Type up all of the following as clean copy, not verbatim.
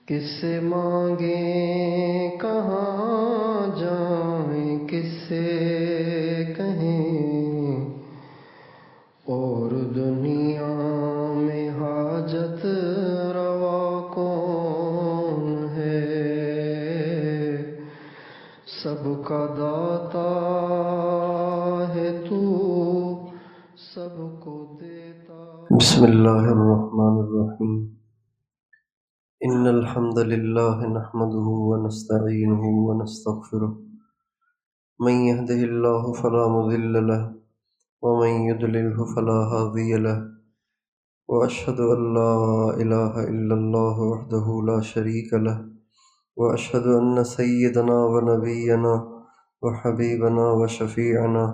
کس سے مانگیں کہاں جائیں، کس سے کہیں اور دنیا میں حاجت روا کون ہے؟ سب کا داتا ہے تو، سب کو دیتا۔ بسم اللہ الرحمن الرحیم۔ ان الحمد للہ نحمده ونستعینه ونستغفره، من يهده اللہ فلا مضل له ومن يضلله فلا هادی له، واشهد ان لا الہ الا اللہ وحدہ لا شریک له، واشهد ان سیدنا ونبینا وحبیبنا وشفیعنا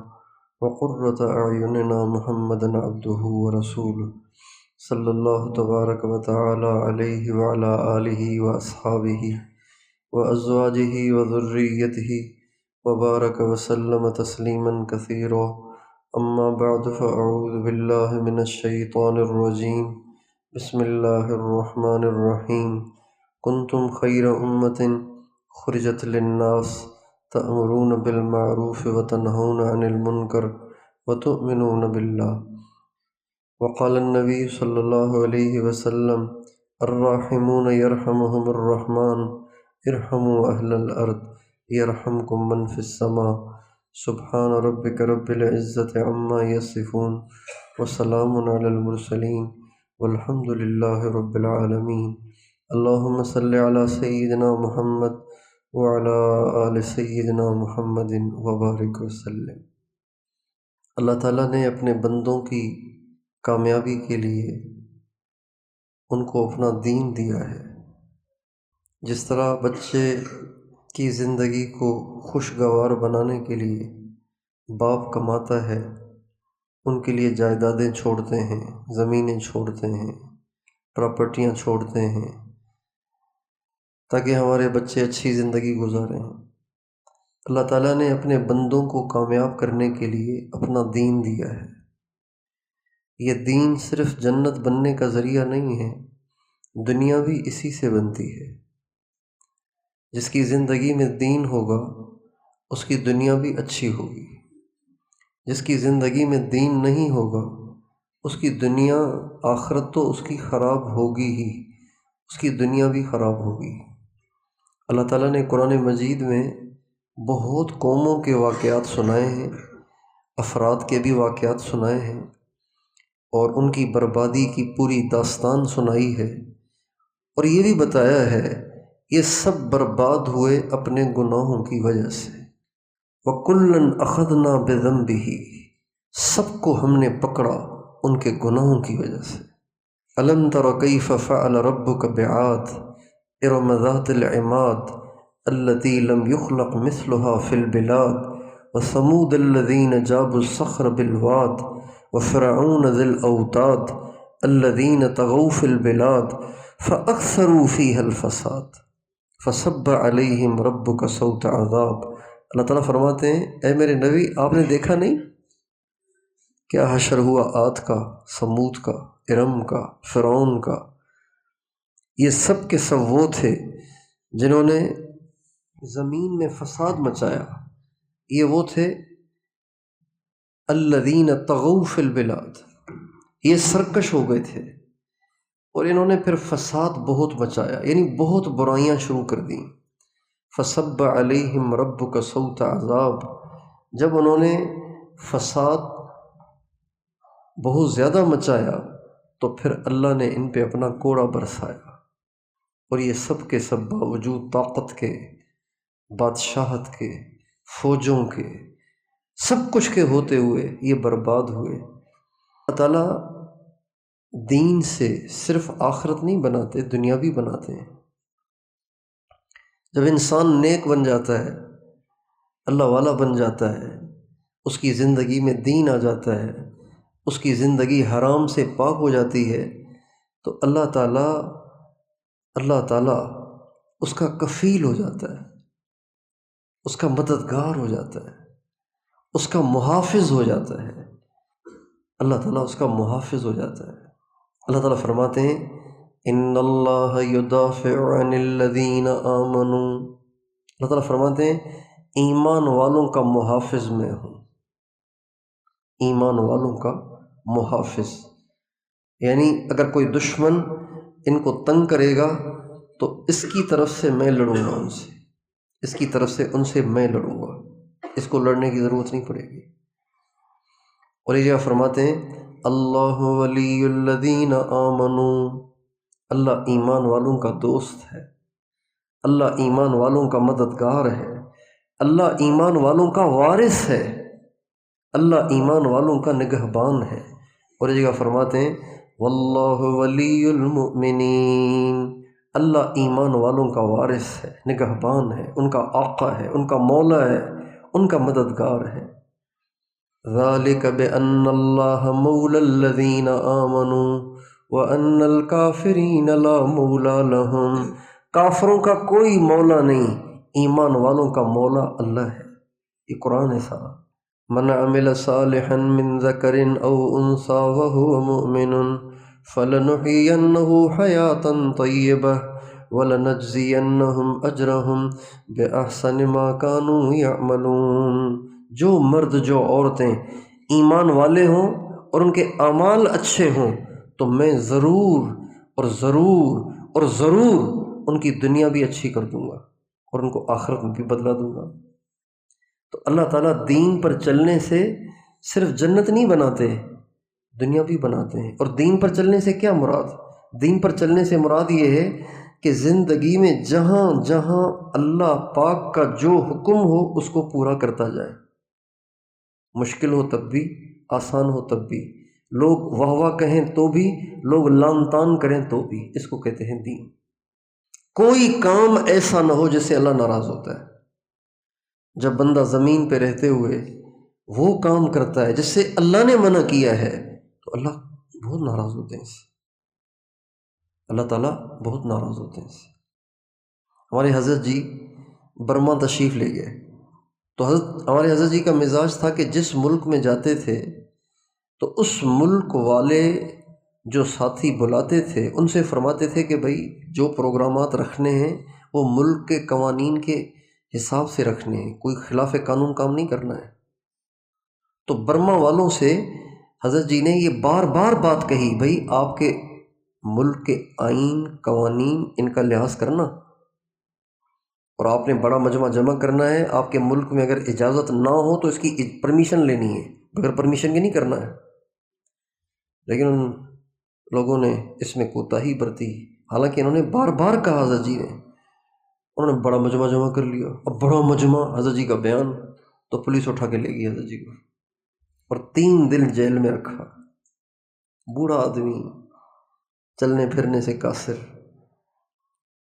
وقرۃ اعیننا محمدا عبدہ ورسولہ صلی اللہ تبارک و تعالی علیہ وعلی آلہ واصحابہ وازواجہ وذریتہ وبارک وسلم تسلیما کثیرا، اما بعد فاعوذ باللہ من الشیطان الرجیم، بسم اللہ الرحمن الرحیم۔ کنتم خیر امۃ خرجت للناس تأمرون بالمعروف وتنہون عن المنکر وتؤمنون باللہ۔ وقال النبی صلی اللہ علیہ وسلم الراحمون یرحمہم الرحمن ارحموا اہل الارض یرحمکم من فی السماء۔ سبحان ربک رب العزت عما یصفون وسلام علی المرسلین والحمد للہ رب العالمین۔ اللہم صلی علی سیدنا محمد وعلی آل سیدنا محمد وبارک وسلم۔ اللہ تعالیٰ نے اپنے بندوں کی کامیابی کے لیے ان کو اپنا دین دیا ہے۔ جس طرح بچے کی زندگی کو خوشگوار بنانے کے لیے باپ کماتا ہے، ان کے لیے جائیدادیں چھوڑتے ہیں، زمینیں چھوڑتے ہیں، پراپرٹیاں چھوڑتے ہیں تاکہ ہمارے بچے اچھی زندگی گزاریں۔ اللہ تعالیٰ نے اپنے بندوں کو کامیاب کرنے کے لیے اپنا دین دیا ہے۔ یہ دین صرف جنت بننے کا ذریعہ نہیں ہے، دنیا بھی اسی سے بنتی ہے۔ جس کی زندگی میں دین ہوگا اس کی دنیا بھی اچھی ہوگی، جس کی زندگی میں دین نہیں ہوگا اس کی دنیا آخرت تو اس کی خراب ہوگی ہی، اس کی دنیا بھی خراب ہوگی۔ اللہ تعالیٰ نے قرآن مجید میں بہت قوموں کے واقعات سنائے ہیں، افراد کے بھی واقعات سنائے ہیں، اور ان کی بربادی کی پوری داستان سنائی ہے، اور یہ بھی بتایا ہے یہ سب برباد ہوئے اپنے گناہوں کی وجہ سے۔ وَكُلًّا أَخَذْنَا بِذَنبِهِ، سب کو ہم نے پکڑا ان کے گناہوں کی وجہ سے۔ أَلَمْ تَرَ كَيْفَ فَعَلَ رَبُّكَ بِعَادٍ إِرَمَ ذَاتِ الْعِمَادِ الَّتِي لَمْ يُخْلَقْ مِثْلُهَا فِي الْبِلَادِ وَثَمُودَ الَّذِينَ جَابُوا الصَّخْرَ بِالْوَادِ وفرعون ذی الاوتاد الذین طغوا فی البلاد فاکثروا فیہا الفساد فصب علیہم ربک صوت عذاب۔ اللہ تعالیٰ فرماتے ہیں اے میرے نبی، آپ نے دیکھا نہیں کیا حشر ہوا عاد کا، سمود کا، ارم کا، فرعون کا؟ یہ سب کے سب وہ تھے جنہوں نے زمین میں فساد مچایا۔ یہ وہ تھے الذین طغوا فی البلاد، یہ سرکش ہو گئے تھے اور انہوں نے پھر فساد بہت مچایا، یعنی بہت برائیاں شروع کر دیں۔ فصب علیہم ربک صوت عذاب، جب انہوں نے فساد بہت زیادہ مچایا تو پھر اللہ نے ان پہ اپنا کوڑا برسایا، اور یہ سب کے سب باوجود طاقت کے، بادشاہت کے، فوجوں کے، سب کچھ کے ہوتے ہوئے یہ برباد ہوئے۔ اللہ تعالیٰ دین سے صرف آخرت نہیں بناتے، دنیا بھی بناتے ہیں۔ جب انسان نیک بن جاتا ہے، اللہ والا بن جاتا ہے، اس کی زندگی میں دین آ جاتا ہے، اس کی زندگی حرام سے پاک ہو جاتی ہے، تو اللہ تعالیٰ اس کا کفیل ہو جاتا ہے، اس کا مددگار ہو جاتا ہے، اس کا محافظ ہو جاتا ہے۔ اللہ تعالیٰ اس کا محافظ ہو جاتا ہے۔ اللہ تعالیٰ فرماتے ہیں ان اللہ یدافع عن الذین آمنوا، اللہ تعالیٰ فرماتے ہیں ایمان والوں کا محافظ میں ہوں، ایمان والوں کا محافظ، یعنی اگر کوئی دشمن ان کو تنگ کرے گا تو اس کی طرف سے میں لڑوں گا، ان سے، اس کی طرف سے ان سے میں لڑوں گا، اس کو لڑنے کی ضرورت نہیں پڑے گی۔ اور یہ فرماتے ہیں اللہ ولی الذین آمنوا، اللہ ایمان والوں کا دوست ہے، اللہ ایمان والوں کا مددگار ہے، اللہ ایمان والوں کا وارث ہے، اللہ ایمان والوں کا نگہبان ہے۔ اور یہ جگہ فرماتے ہیں واللہ ولی المؤمنین، اللہ ایمان والوں کا وارث ہے، نگہبان ہے، ان کا آقا ہے، ان کا مولا ہے، ان کا مددگار ہے۔ ذالک بأن اللہ مولی الذین آمنوا وأن الکافرین لا مولا لہم، کافروں کا کوئی مولا نہیں، ایمان والوں کا مولا اللہ ہے۔ یہ قرآن ہے سارا۔ من عمل صالحا من ذکر او انثی وهو مؤمن فلنحینہ حیاۃ طیبہ ولنجزینہم اجرہم بأحسن ما كانوا یعملون، جو مرد جو عورتیں ایمان والے ہوں اور ان کے اعمال اچھے ہوں تو میں ضرور اور ضرور اور ضرور ان کی دنیا بھی اچھی کر دوں گا اور ان کو آخرت میں بھی بدلہ دوں گا۔ تو اللہ تعالیٰ دین پر چلنے سے صرف جنت نہیں بناتے، دنیا بھی بناتے ہیں۔ اور دین پر چلنے سے کیا مراد؟ دین پر چلنے سے مراد یہ ہے کہ زندگی میں جہاں جہاں اللہ پاک کا جو حکم ہو اس کو پورا کرتا جائے، مشکل ہو تب بھی، آسان ہو تب بھی، لوگ واہ واہ کہیں تو بھی، لوگ لان تان کریں تو بھی، اس کو کہتے ہیں دین۔ کوئی کام ایسا نہ ہو جس سے اللہ ناراض ہوتا ہے۔ جب بندہ زمین پہ رہتے ہوئے وہ کام کرتا ہے جس سے اللہ نے منع کیا ہے تو اللہ بہت ناراض ہوتے ہیں اس سے، اللہ تعالیٰ بہت ناراض ہوتے ہیں اس سے۔ ہمارے حضرت جی برما تشریف لے گئے تو ہمارے حضرت جی کا مزاج تھا کہ جس ملک میں جاتے تھے تو اس ملک والے جو ساتھی بلاتے تھے ان سے فرماتے تھے کہ بھائی جو پروگرامات رکھنے ہیں وہ ملک کے قوانین کے حساب سے رکھنے ہیں، کوئی خلاف قانون کام نہیں کرنا ہے۔ تو برما والوں سے حضرت جی نے یہ بار بار بات کہی، بھائی آپ کے ملک کے آئین قوانین ان کا لحاظ کرنا، اور آپ نے بڑا مجمع جمع کرنا ہے، آپ کے ملک میں اگر اجازت نہ ہو تو اس کی پرمیشن لینی ہے، بغیر پرمیشن کے نہیں کرنا ہے۔ لیکن ان لوگوں نے اس میں کوتاہی برتی، حالانکہ انہوں نے بار بار کہا حضرت جی نے، انہوں نے بڑا مجمع جمع کر لیا، اب بڑا مجمع حضرت جی کا بیان، تو پولیس اٹھا کے لے گئی حضرت جی کو اور 3 دن جیل میں رکھا۔ بوڑھا آدمی، چلنے پھرنے سے قاصر،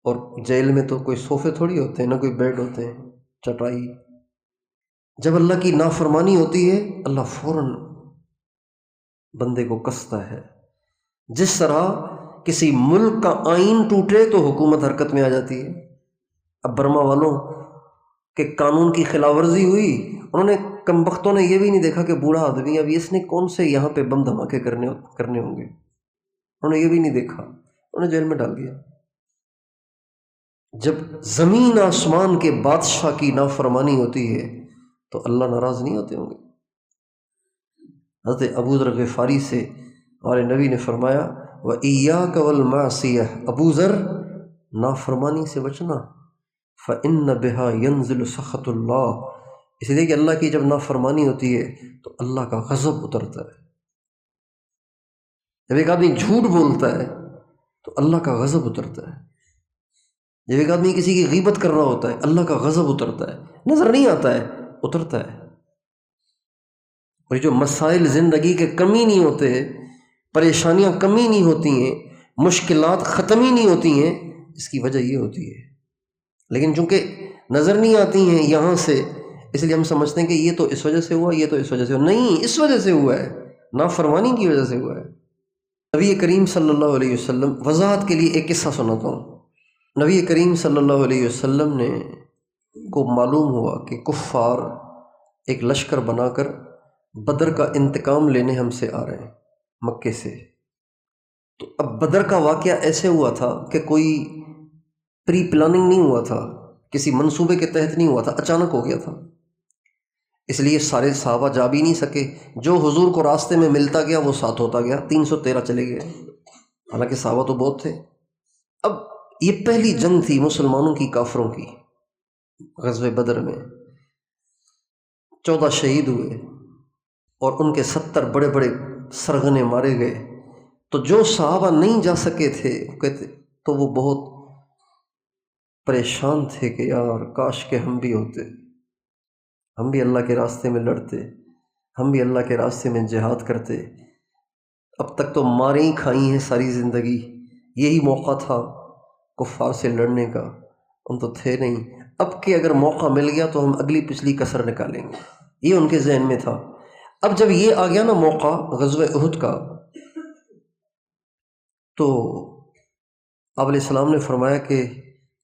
اور جیل میں تو کوئی صوفے تھوڑی ہوتے ہیں، نہ کوئی بیڈ ہوتے ہیں، چٹائی۔ جب اللہ کی نافرمانی ہوتی ہے اللہ فوراً بندے کو کستا ہے۔ جس طرح کسی ملک کا آئین ٹوٹے تو حکومت حرکت میں آ جاتی ہے۔ اب برما والوں کے قانون کی خلاف ورزی ہوئی، انہوں نے کم بختوں نے یہ بھی نہیں دیکھا کہ بوڑھا آدمی، اب اس نے کون سے یہاں پہ بم دھماکے کرنے ہوں گے، انہوں نے یہ بھی نہیں دیکھا، انہوں نے جیل میں ڈال دیا۔ جب زمین آسمان کے بادشاہ کی نافرمانی ہوتی ہے تو اللہ ناراض نہیں ہوتے ہوں گے؟ حضرت ابو ذر غفاری سے ہمارے نبی نے فرمایا وَإِيَّاكَ وَالْمَعْصِيَةَ، ابو ذر نافرمانی سے بچنا، فَإِنَّ بِهَا يَنزِلُ سَخَطُ اللَّهِ، اس لیے کہ اللہ کی جب نافرمانی ہوتی ہے تو اللہ کا غضب اترتا ہے۔ جب ایک آدمی جھوٹ بولتا ہے تو اللہ کا غضب اترتا ہے۔ جب ایک آدمی کسی کی غیبت کر رہا ہوتا ہے اللہ کا غضب اترتا ہے، نظر نہیں آتا ہے، اترتا ہے۔ اور یہ جو مسائل زندگی کے کمی نہیں ہوتے، پریشانیاں کمی نہیں ہوتی ہیں، مشکلات ختم ہی نہیں ہوتی ہیں، اس کی وجہ یہ ہوتی ہے۔ لیکن چونکہ نظر نہیں آتی ہیں یہاں سے، اس لیے ہم سمجھتے ہیں کہ یہ تو اس وجہ سے ہوا، یہ تو اس وجہ سے ہوا۔ نہیں، اس وجہ سے ہوا ہے، نافرمانی کی وجہ سے ہوا ہے۔ نبی کریم صلی اللہ علیہ وسلم، وضاحت کے لیے ایک قصہ سناتا ہوں۔ نبی کریم صلی اللہ علیہ وسلم نے کو معلوم ہوا کہ کفار ایک لشکر بنا کر بدر کا انتقام لینے ہم سے آ رہے ہیں مکے سے۔ تو اب بدر کا واقعہ ایسے ہوا تھا کہ کوئی پری پلاننگ نہیں ہوا تھا، کسی منصوبے کے تحت نہیں ہوا تھا، اچانک ہو گیا تھا۔ اس لیے سارے صحابہ جا بھی نہیں سکے، جو حضور کو راستے میں ملتا گیا وہ ساتھ ہوتا گیا، 313 چلے گئے، حالانکہ صحابہ تو بہت تھے۔ اب یہ پہلی جنگ تھی مسلمانوں کی کافروں کی، غزوہ بدر میں 14 شہید ہوئے اور ان کے 70 بڑے بڑے سرغنے مارے گئے۔ تو جو صحابہ نہیں جا سکے تھے کہتے تو وہ بہت پریشان تھے کہ یار کاش کہ ہم بھی ہوتے، ہم بھی اللہ کے راستے میں لڑتے، ہم بھی اللہ کے راستے میں جہاد کرتے۔ اب تک تو ماریں ہی کھائی ہیں ساری زندگی، یہی موقع تھا کفار سے لڑنے کا، ہم تو تھے نہیں، اب کہ اگر موقع مل گیا تو ہم اگلی پچھلی کسر نکالیں گے، یہ ان کے ذہن میں تھا۔ اب جب یہ آ گیا نا موقع غزوہ احد کا، تو آپ علیہ السلام نے فرمایا کہ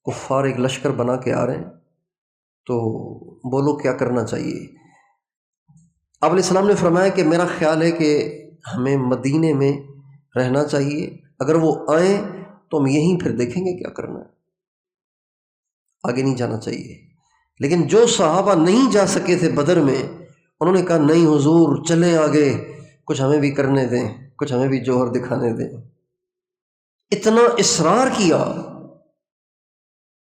کفار ایک لشکر بنا کے آ رہے ہیں، تو بولو کیا کرنا چاہیے۔ آپ علیہ السلام نے فرمایا کہ میرا خیال ہے کہ ہمیں مدینے میں رہنا چاہیے، اگر وہ آئیں تو ہم یہیں پھر دیکھیں گے کیا کرنا ہے، آگے نہیں جانا چاہیے۔ لیکن جو صحابہ نہیں جا سکے تھے بدر میں، انہوں نے کہا نہیں حضور چلیں آگے، کچھ ہمیں بھی کرنے دیں، کچھ ہمیں بھی جوہر دکھانے دیں۔ اتنا اصرار کیا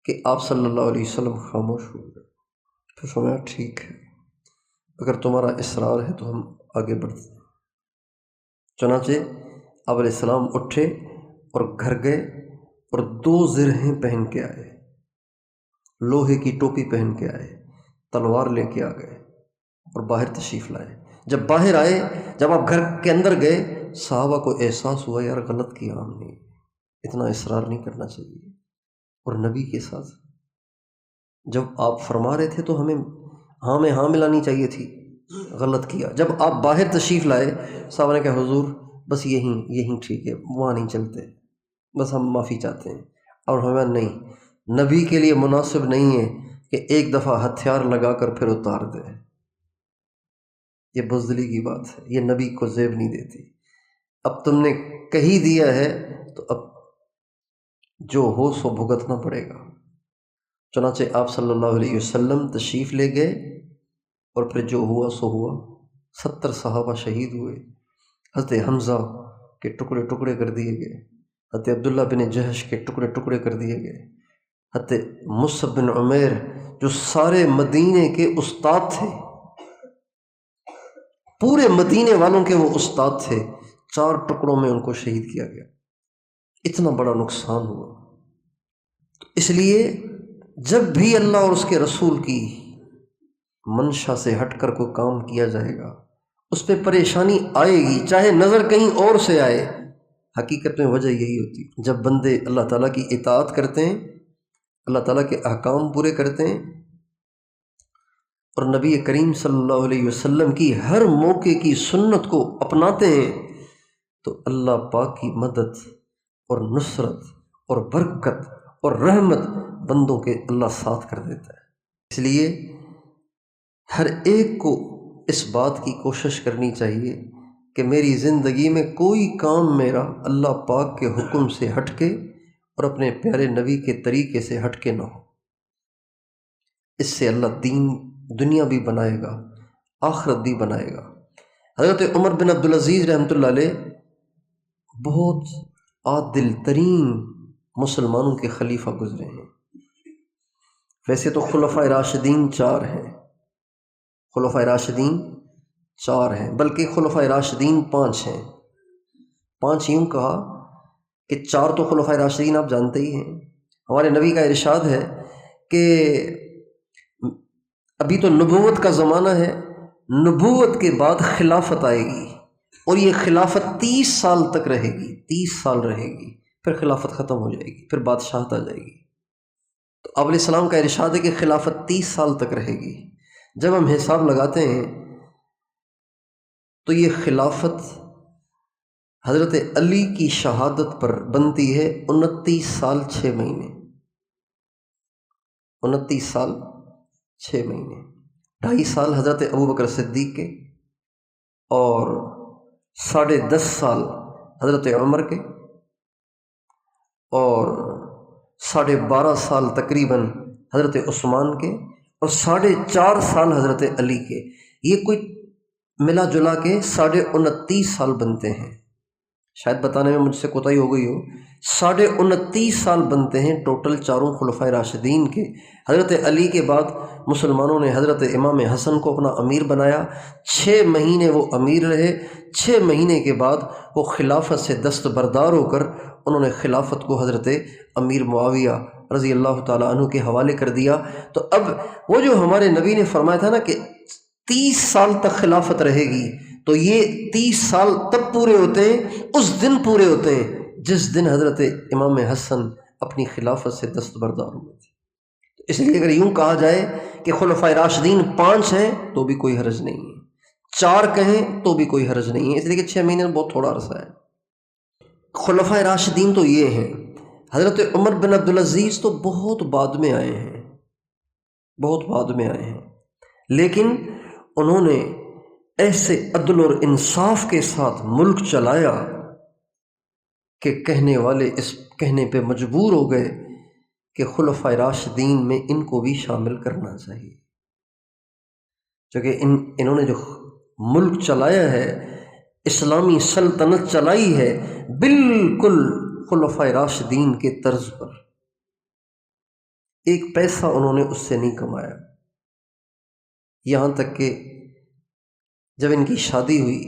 کہ آپ صلی اللہ علیہ وسلم خاموش ہو گئے۔ پھر فرمایا ٹھیک ہے، اگر تمہارا اصرار ہے تو ہم آگے بڑھتے ہیں۔ چنانچہ آپ علیہ السلام اٹھے اور گھر گئے اور 2 زرہیں پہن کے آئے، لوہے کی ٹوپی پہن کے آئے، تلوار لے کے آ گئے اور باہر تشریف لائے۔ جب باہر آئے، جب آپ گھر کے اندر گئے، صحابہ کو احساس ہوا یار غلط کیا ہم نے، اتنا اصرار نہیں کرنا چاہیے، اور نبی کے ساتھ جب آپ فرما رہے تھے تو ہمیں ہاں میں ہاں ملانی چاہیے تھی، غلط کیا۔ جب آپ باہر تشریف لائے، صحابہ نے کہا حضور بس یہیں ٹھیک ہے، وہاں نہیں چلتے، بس ہم معافی چاہتے ہیں۔ اور ہمیں نہیں، نبی کے لیے مناسب نہیں ہے کہ ایک دفعہ ہتھیار لگا کر پھر اتار دے، یہ بزدلی کی بات ہے، یہ نبی کو زیب نہیں دیتی۔ اب تم نے کہی دیا ہے تو اب جو ہو سو بھگتنا پڑے گا۔ چنانچہ آپ صلی اللہ علیہ وسلم تشریف لے گئے اور پھر جو ہوا سو ہوا، 70 صحابہ شہید ہوئے، حضرت حمزہ کے ٹکڑے ٹکڑے کر دیے گئے، حضرت عبداللہ بن جہش کے ٹکڑے ٹکڑے کر دیے گئے، حضرت مصعب بن عمیر جو سارے مدینے کے استاد تھے، پورے مدینے والوں کے وہ استاد تھے، 4 ٹکڑوں میں ان کو شہید کیا گیا۔ اتنا بڑا نقصان ہوا۔ تو اس لیے جب بھی اللہ اور اس کے رسول کی منشا سے ہٹ کر کوئی کام کیا جائے گا، اس پہ پریشانی آئے گی، چاہے نظر کہیں اور سے آئے، حقیقت میں وجہ یہی ہوتی ہے جب بندے اللہ تعالیٰ کی اطاعت کرتے ہیں، اللہ تعالیٰ کے احکام پورے کرتے ہیں اور نبی کریم صلی اللہ علیہ وسلم کی ہر موقع کی سنت کو اپناتے ہیں، تو اللہ پاک کی مدد اور نصرت اور برکت اور رحمت بندوں کے اللہ ساتھ کر دیتا ہے۔ اس لیے ہر ایک کو اس بات کی کوشش کرنی چاہیے کہ میری زندگی میں کوئی کام میرا اللہ پاک کے حکم سے ہٹ کے اور اپنے پیارے نبی کے طریقے سے ہٹ کے نہ ہو۔ اس سے اللہ دین دنیا بھی بنائے گا، آخرت بھی بنائے گا۔ حضرت عمر بن عبدالعزیز رحمۃ اللہ علیہ بہت عادل ترین مسلمانوں کے خلیفہ گزرے ہیں۔ ویسے تو خلفائے راشدین 4 ہیں، خلفائے راشدین 4 ہیں، بلکہ خلفائے راشدین 5 ہیں۔ 5 یوں کہا کہ 4 تو خلفائے راشدین آپ جانتے ہی ہیں، ہمارے نبی کا ارشاد ہے کہ ابھی تو نبوت کا زمانہ ہے، نبوت کے بعد خلافت آئے گی اور یہ خلافت 30 سال تک رہے گی، 30 سال رہے گی، پھر خلافت ختم ہو جائے گی، پھر بادشاہت آ جائے گی۔ تو آپ علیہ السلام کا ارشاد ہے کہ خلافت 30 سال تک رہے گی۔ جب ہم حساب لگاتے ہیں تو یہ خلافت حضرت علی کی شہادت پر بنتی ہے 29 سال 6 مہینے، 29 سال 6 مہینے، 2.5 سال حضرت ابوبکر صدیق کے اور 10.5 سال حضرت عمر کے اور 12.5 سال تقریباً حضرت عثمان کے اور 4.5 سال حضرت علی کے، یہ کوئی ملا جلا کے 29.5 سال بنتے ہیں۔ شاید بتانے میں مجھ سے کوتاہی ہو گئی ہو، 29.5 سال بنتے ہیں ٹوٹل چاروں خلفائے راشدین کے۔ حضرت علی کے بعد مسلمانوں نے حضرت امام حسن کو اپنا امیر بنایا، 6 مہینے وہ امیر رہے، 6 مہینے کے بعد وہ خلافت سے دستبردار ہو کر انہوں نے خلافت کو حضرت امیر معاویہ رضی اللہ تعالیٰ عنہ کے حوالے کر دیا۔ تو اب وہ جو ہمارے نبی نے فرمایا تھا نا کہ 30 سال تک خلافت رہے گی، تو یہ 30 سال تب پورے ہوتے ہیں، اس دن پورے ہوتے ہیں جس دن حضرت امام حسن اپنی خلافت سے دستبردار ہوئے تھے۔ اس لیے اگر یوں کہا جائے کہ خلفائے راشدین 5 ہیں تو بھی کوئی حرج نہیں ہے، 4 کہیں تو بھی کوئی حرج نہیں ہے، اس لیے کہ 6 مہینے بہت تھوڑا عرصہ ہے۔ خلفائے راشدین تو یہ ہیں۔ حضرت عمر بن عبدالعزیز تو بہت بعد میں آئے ہیں، بہت بعد میں آئے ہیں، لیکن انہوں نے ایسے عدل اور انصاف کے ساتھ ملک چلایا کہ کہنے والے اس کہنے پہ مجبور ہو گئے کہ خلفائے راشدین میں ان کو بھی شامل کرنا چاہیے، کیونکہ انہوں نے جو ملک چلایا ہے، اسلامی سلطنت چلائی ہے، بالکل خلفائے راشدین کے طرز پر، ایک پیسہ انہوں نے اس سے نہیں کمایا۔ یہاں تک کہ جب ان کی شادی ہوئی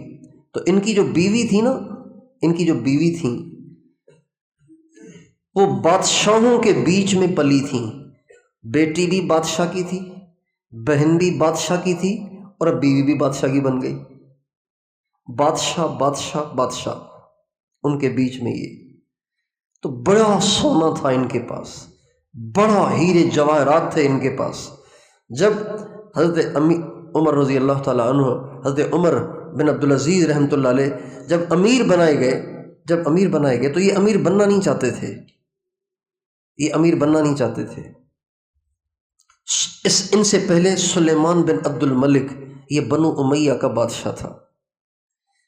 تو ان کی جو بیوی تھی نا، ان کی جو بیوی تھیں وہ بادشاہوں کے بیچ میں پلی تھیں، بیٹی بھی بادشاہ کی تھی، بہن بھی بادشاہ کی تھی، اور اب بیوی بھی بادشاہ کی بن گئی۔ بادشاہ بادشاہ بادشاہ ان کے بیچ میں یہ تو بڑا سونا تھا ان کے پاس، بڑا ہیرے جواہرات تھے ان کے پاس۔ جب حضرت عمر رضی اللہ تعالیٰ عنہ، حضرت عمر بن عبدالعزیز رحمۃ اللہ علیہ جب امیر بنائے گئے تو یہ امیر بننا نہیں چاہتے تھے، یہ امیر بننا نہیں چاہتے تھے۔ ان سے پہلے سلیمان بن عبد الملک، یہ بنو امیہ کا بادشاہ تھا۔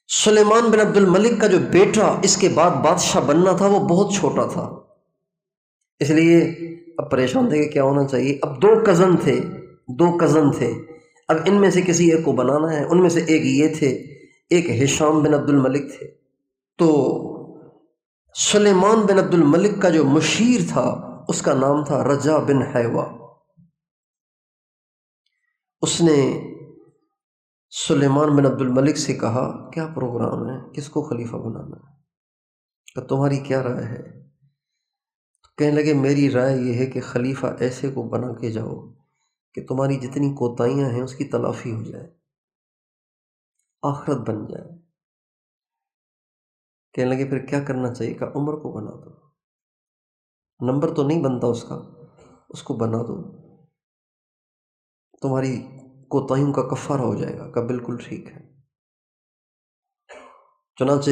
سلیمان بن عبد الملک کا جو بیٹا اس کے بعد بادشاہ بننا تھا وہ بہت چھوٹا تھا، اس لیے اب پریشان تھے کہ کیا ہونا چاہیے۔ اب 2 کزن تھے، اب ان میں سے کسی ایک کو بنانا ہے۔ ان میں سے ایک یہ تھے، ایک ہشام بن عبد الملک تھے۔ تو سلیمان بن عبد الملک کا جو مشیر تھا اس کا نام تھا رجا بن حیوہ۔ اس نے سلیمان بن عبد الملک سے کہا کیا پروگرام ہے، کس کو خلیفہ بنانا ہے، کہ تمہاری کیا رائے ہے؟ تو کہنے لگے میری رائے یہ ہے کہ خلیفہ ایسے کو بنا کے جاؤ کہ تمہاری جتنی کوتاہیاں ہیں اس کی تلافی ہو جائے، آخرت بن جائے۔ کہنے لگے پھر کیا کرنا چاہیے؟ کہ عمر کو بنا دو، نمبر تو نہیں بنتا اس کا، اس کو بنا دو، تمہاری کوتاہیوں کا کفارہ ہو جائے گا۔ کہ بالکل ٹھیک ہے۔ چنانچہ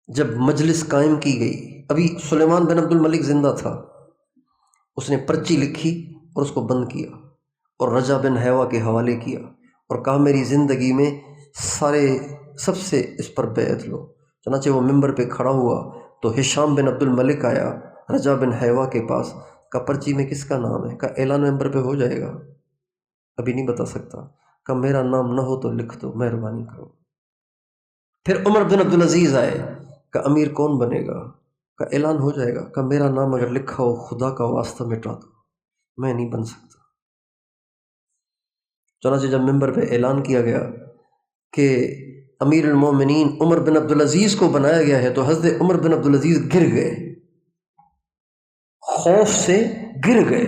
جب مجلس قائم کی گئی، ابھی سلیمان بن عبد الملک زندہ تھا، اس نے پرچی لکھی اور اس کو بند کیا اور رجا بن حیوہ کے حوالے کیا اور کہا میری زندگی میں سب سے اس پر بیعت لو۔ چنانچہ وہ ممبر پہ کھڑا ہوا تو ہشام بن عبد الملک آیا رجا بن حیوہ کے پاس، کہ پرچی میں کس کا نام ہے؟ کہ اعلان ممبر پہ ہو جائے گا، ابھی نہیں بتا سکتا۔ کہ میرا نام نہ ہو تو لکھ دو، مہربانی کرو۔ پھر عمر بن عبدالعزیز آئے، کہ امیر کون بنے گا؟ کہ اعلان ہو جائے گا۔ کہ میرا نام اگر لکھا ہو خدا کا واسطہ مٹا دو، میں نہیں بن سکتا۔ چنانچہ جب ممبر پہ اعلان کیا گیا کہ امیر المومنین عمر بن عبدالعزیز کو بنایا گیا ہے، تو حضرت عمر بن عبدالعزیز گر گئے، خوف سے گر گئے۔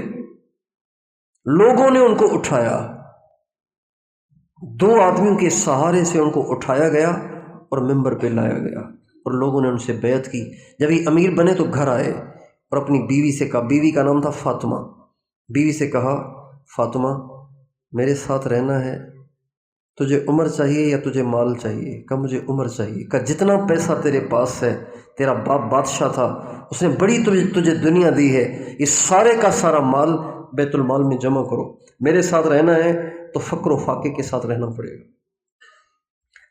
لوگوں نے ان کو اٹھایا، 2 آدمیوں کے سہارے سے ان کو اٹھایا گیا اور ممبر پہ لایا گیا اور لوگوں نے ان سے بیعت کی۔ جب یہ امیر بنے تو گھر آئے اور اپنی بیوی سے کہا، بیوی کا نام تھا فاطمہ، بیوی سے کہا فاطمہ میرے ساتھ رہنا ہے، تجھے عمر چاہیے یا تجھے مال چاہیے؟ کہ مجھے عمر چاہیے۔ کہ جتنا پیسہ تیرے پاس ہے، تیرا باپ بادشاہ تھا، اس نے بڑی تجھے دنیا دی ہے، یہ سارے کا سارا مال بیت المال میں جمع کرو، میرے ساتھ رہنا ہے تو فقر و فاقے کے ساتھ رہنا پڑے گا۔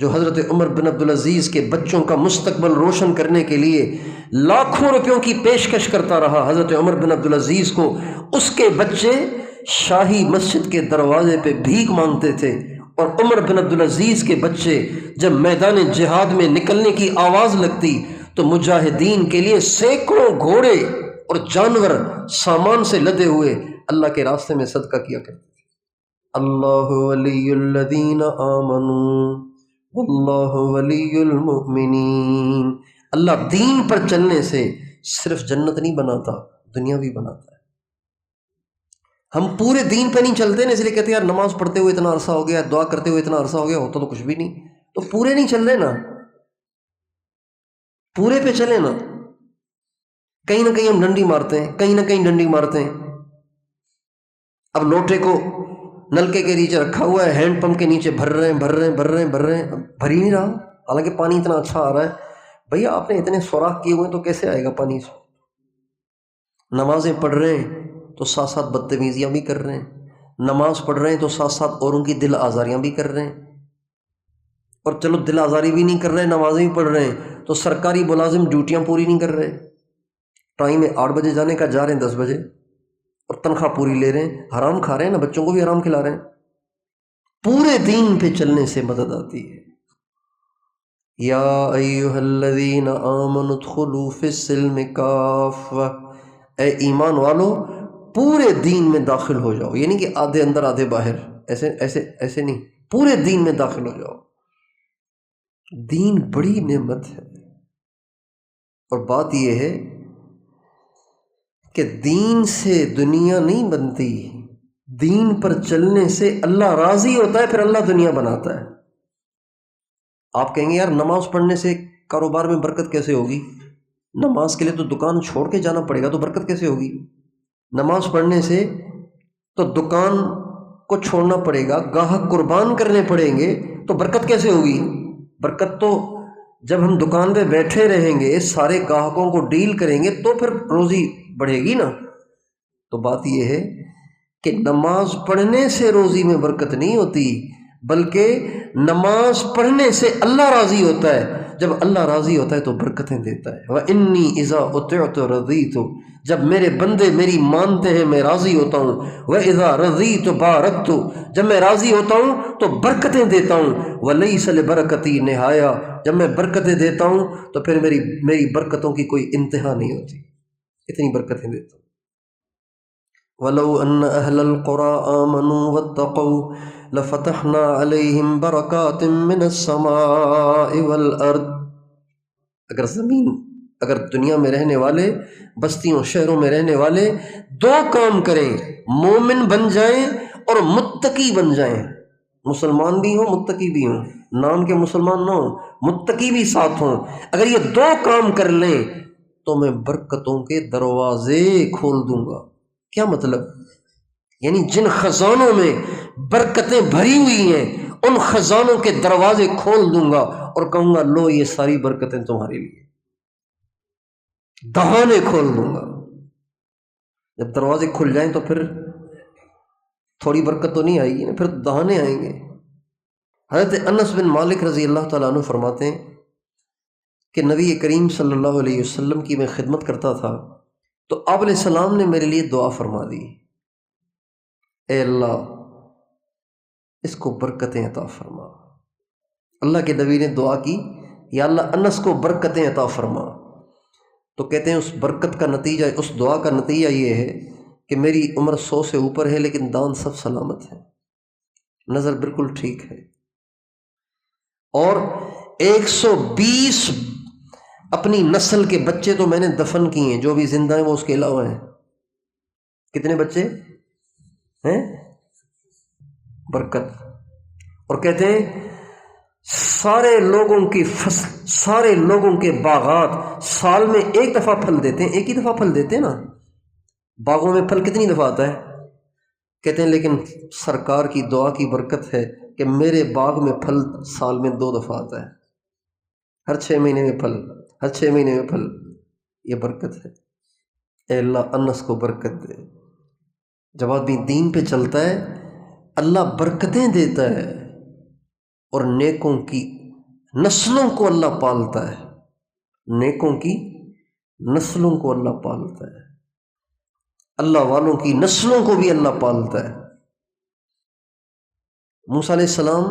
جو حضرت عمر بن عبدالعزیز کے بچوں کا مستقبل روشن کرنے کے لیے لاکھوں روپیوں کی پیشکش کرتا رہا، حضرت عمر بن عبدالعزیز کو اس کے بچے شاہی مسجد کے دروازے پہ بھیک مانگتے تھے، اور عمر بن عبدالعزیز کے بچے جب میدان جہاد میں نکلنے کی آواز لگتی تو مجاہدین کے لیے سینکڑوں گھوڑے اور جانور سامان سے لدے ہوئے اللہ کے راستے میں صدقہ کیا کرتے تھے۔ اللہ ولی الذین آمنوا واللہ ولی المؤمنین۔ اللہ دین پر چلنے سے صرف جنت نہیں بناتا، دنیا بھی بناتا ہے۔ ہم پورے دین پہ نہیں چلتے نا، اس لیے کہتے ہیں یار نماز پڑھتے ہوئے اتنا عرصہ ہو گیا، دعا کرتے ہوئے اتنا عرصہ ہو گیا، ہوتا تو کچھ بھی نہیں۔ تو پورے نہیں چل رہے نا، پورے پہ چلے نا۔ کہیں نہ کہیں ہم ڈنڈی مارتے ہیں، کہیں نہ کہیں ڈنڈی مارتے ہیں۔ اب لوٹے کو نلکے کے نیچے رکھا ہوا ہے، ہینڈ پمپ کے نیچے بھر رہے ہیں، بھر ہی نہیں رہا، حالانکہ پانی اتنا اچھا آ رہا ہے۔ بھیا آپ نے اتنے سوراخ کیے ہوئے تو کیسے آئے گا پانی سے؟ نمازیں پڑھ رہے ہیں تو ساتھ ساتھ بدتمیزیاں بھی کر رہے ہیں، نماز پڑھ رہے ہیں تو ساتھ ساتھ اوروں کی دل آزاریاں بھی کر رہے ہیں، اور چلو دل آزاری بھی نہیں کر رہے، نمازیں بھی پڑھ رہے ہیں تو سرکاری ملازم ڈیوٹیاں پوری نہیں کر رہے، ٹائم 8 بجے جانے کا جا رہے ہیں 10 بجے، اور تنخواہ پوری لے رہے ہیں، حرام کھا رہے ہیں نا، بچوں کو بھی حرام کھلا رہے ہیں۔ پورے دین پہ چلنے سے مدد آتی ہے۔ یا ایھا الذین آمنوا ادخلوا فی السلم کافہ، اے ایمان والو پورے دین میں داخل ہو جاؤ، یعنی کہ آدھے اندر آدھے باہر، ایسے نہیں، پورے دین میں داخل ہو جاؤ۔ دین بڑی نعمت ہے، اور بات یہ ہے کہ دین سے دنیا نہیں بنتی، دین پر چلنے سے اللہ راضی ہوتا ہے، پھر اللہ دنیا بناتا ہے۔ آپ کہیں گے یار نماز پڑھنے سے کاروبار میں برکت کیسے ہوگی؟ نماز کے لیے تو دکان چھوڑ کے جانا پڑے گا، تو برکت کیسے ہوگی؟ نماز پڑھنے سے تو دکان کو چھوڑنا پڑے گا، گاہک قربان کرنے پڑیں گے، تو برکت کیسے ہوگی؟ برکت تو جب ہم دکان پہ بیٹھے رہیں گے، سارے گاہکوں کو ڈیل کریں گے، تو پھر روزی بڑھے گی نا۔ تو بات یہ ہے کہ نماز پڑھنے سے روزی میں برکت نہیں ہوتی، بلکہ نماز پڑھنے سے اللہ راضی ہوتا ہے۔ جب اللہ راضی ہوتا ہے تو برکتیں دیتا ہے۔ وَإِنِّي إِذَا أُطِعْتُ رَضِيتُ، جب میرے بندے میری مانتے ہیں میں راضی ہوتا ہوں۔ وَإِذَا رَضِيتُ بَارَكْتُ، جب میں راضی ہوتا ہوں تو برکتیں دیتا ہوں۔ وَلَيْسَ لِبَرَكَتِي نِهَايَةٌ، جب میں برکتیں دیتا ہوں تو پھر میری برکتوں کی کوئی انتہا نہیں ہوتی، اتنی برکتیں دیتا ہوں۔ وَلَوْ أَنَّ أَهْلَ الْقُرَىٰ آمَنُوا وَاتَّقَوْا لَفَتَحْنَا عَلَيْهِمْ بَرَكَاتٍ مِّنَ السَّمَاءِ وَالْأَرْضِ، اگر دنیا میں رہنے والے، بستیوں شہروں میں رہنے والے دو کام کریں، مومن بن جائیں اور متقی بن جائیں، مسلمان بھی ہوں متقی بھی ہوں، نام کے مسلمان نہ ہوں، متقی بھی ساتھ ہوں، اگر یہ دو کام کر لیں تو میں برکتوں کے دروازے کھول دوں گا۔ کیا مطلب؟ یعنی جن خزانوں میں برکتیں بھری ہوئی ہیں ان خزانوں کے دروازے کھول دوں گا اور کہوں گا لو یہ ساری برکتیں تمہارے لیے، دہانے کھول دوں گا۔ جب دروازے کھل جائیں تو پھر تھوڑی برکت تو نہیں آئے گی نا، پھر دہانے آئیں گے۔ حضرت انس بن مالک رضی اللہ تعالیٰ عنہ فرماتے ہیں کہ نبی کریم صلی اللہ علیہ وسلم کی میں خدمت کرتا تھا تو آپ علیہ السلام نے میرے لیے دعا فرما دی، اے اللہ اس کو برکتیں عطا فرما۔ اللہ کے نبی نے دعا کی، یا اللہ انس کو برکتیں عطا فرما۔ تو کہتے ہیں اس برکت کا نتیجہ، اس دعا کا نتیجہ یہ ہے کہ میری عمر 100 سے اوپر ہے لیکن دان سب سلامت ہیں، نظر بالکل ٹھیک ہے، اور 120 اپنی نسل کے بچے تو میں نے دفن کیے ہیں، جو بھی زندہ ہیں وہ اس کے علاوہ ہیں۔ کتنے بچے ہیں؟ برکت۔ اور کہتے ہیں سارے لوگوں کی فصل، سارے لوگوں کے باغات سال میں ایک دفعہ پھل دیتے ہیں، ایک ہی دفعہ پھل دیتے ہیں نا، باغوں میں پھل کتنی دفعہ آتا ہے؟ کہتے ہیں لیکن سرکار کی دعا کی برکت ہے کہ میرے باغ میں پھل سال میں 2 دفعہ آتا ہے، ہر 6 مہینے میں پھل، ہر 6 مہینے میں پھل، یہ برکت ہے۔ اے اللہ انس کو برکت دے۔ جب آدمی دین پہ چلتا ہے اللہ برکتیں دیتا ہے، اور نیکوں کی نسلوں کو اللہ پالتا ہے، نیکوں کی نسلوں کو اللہ پالتا ہے، اللہ والوں کی نسلوں کو بھی اللہ پالتا ہے۔ موسیٰ علیہ السلام،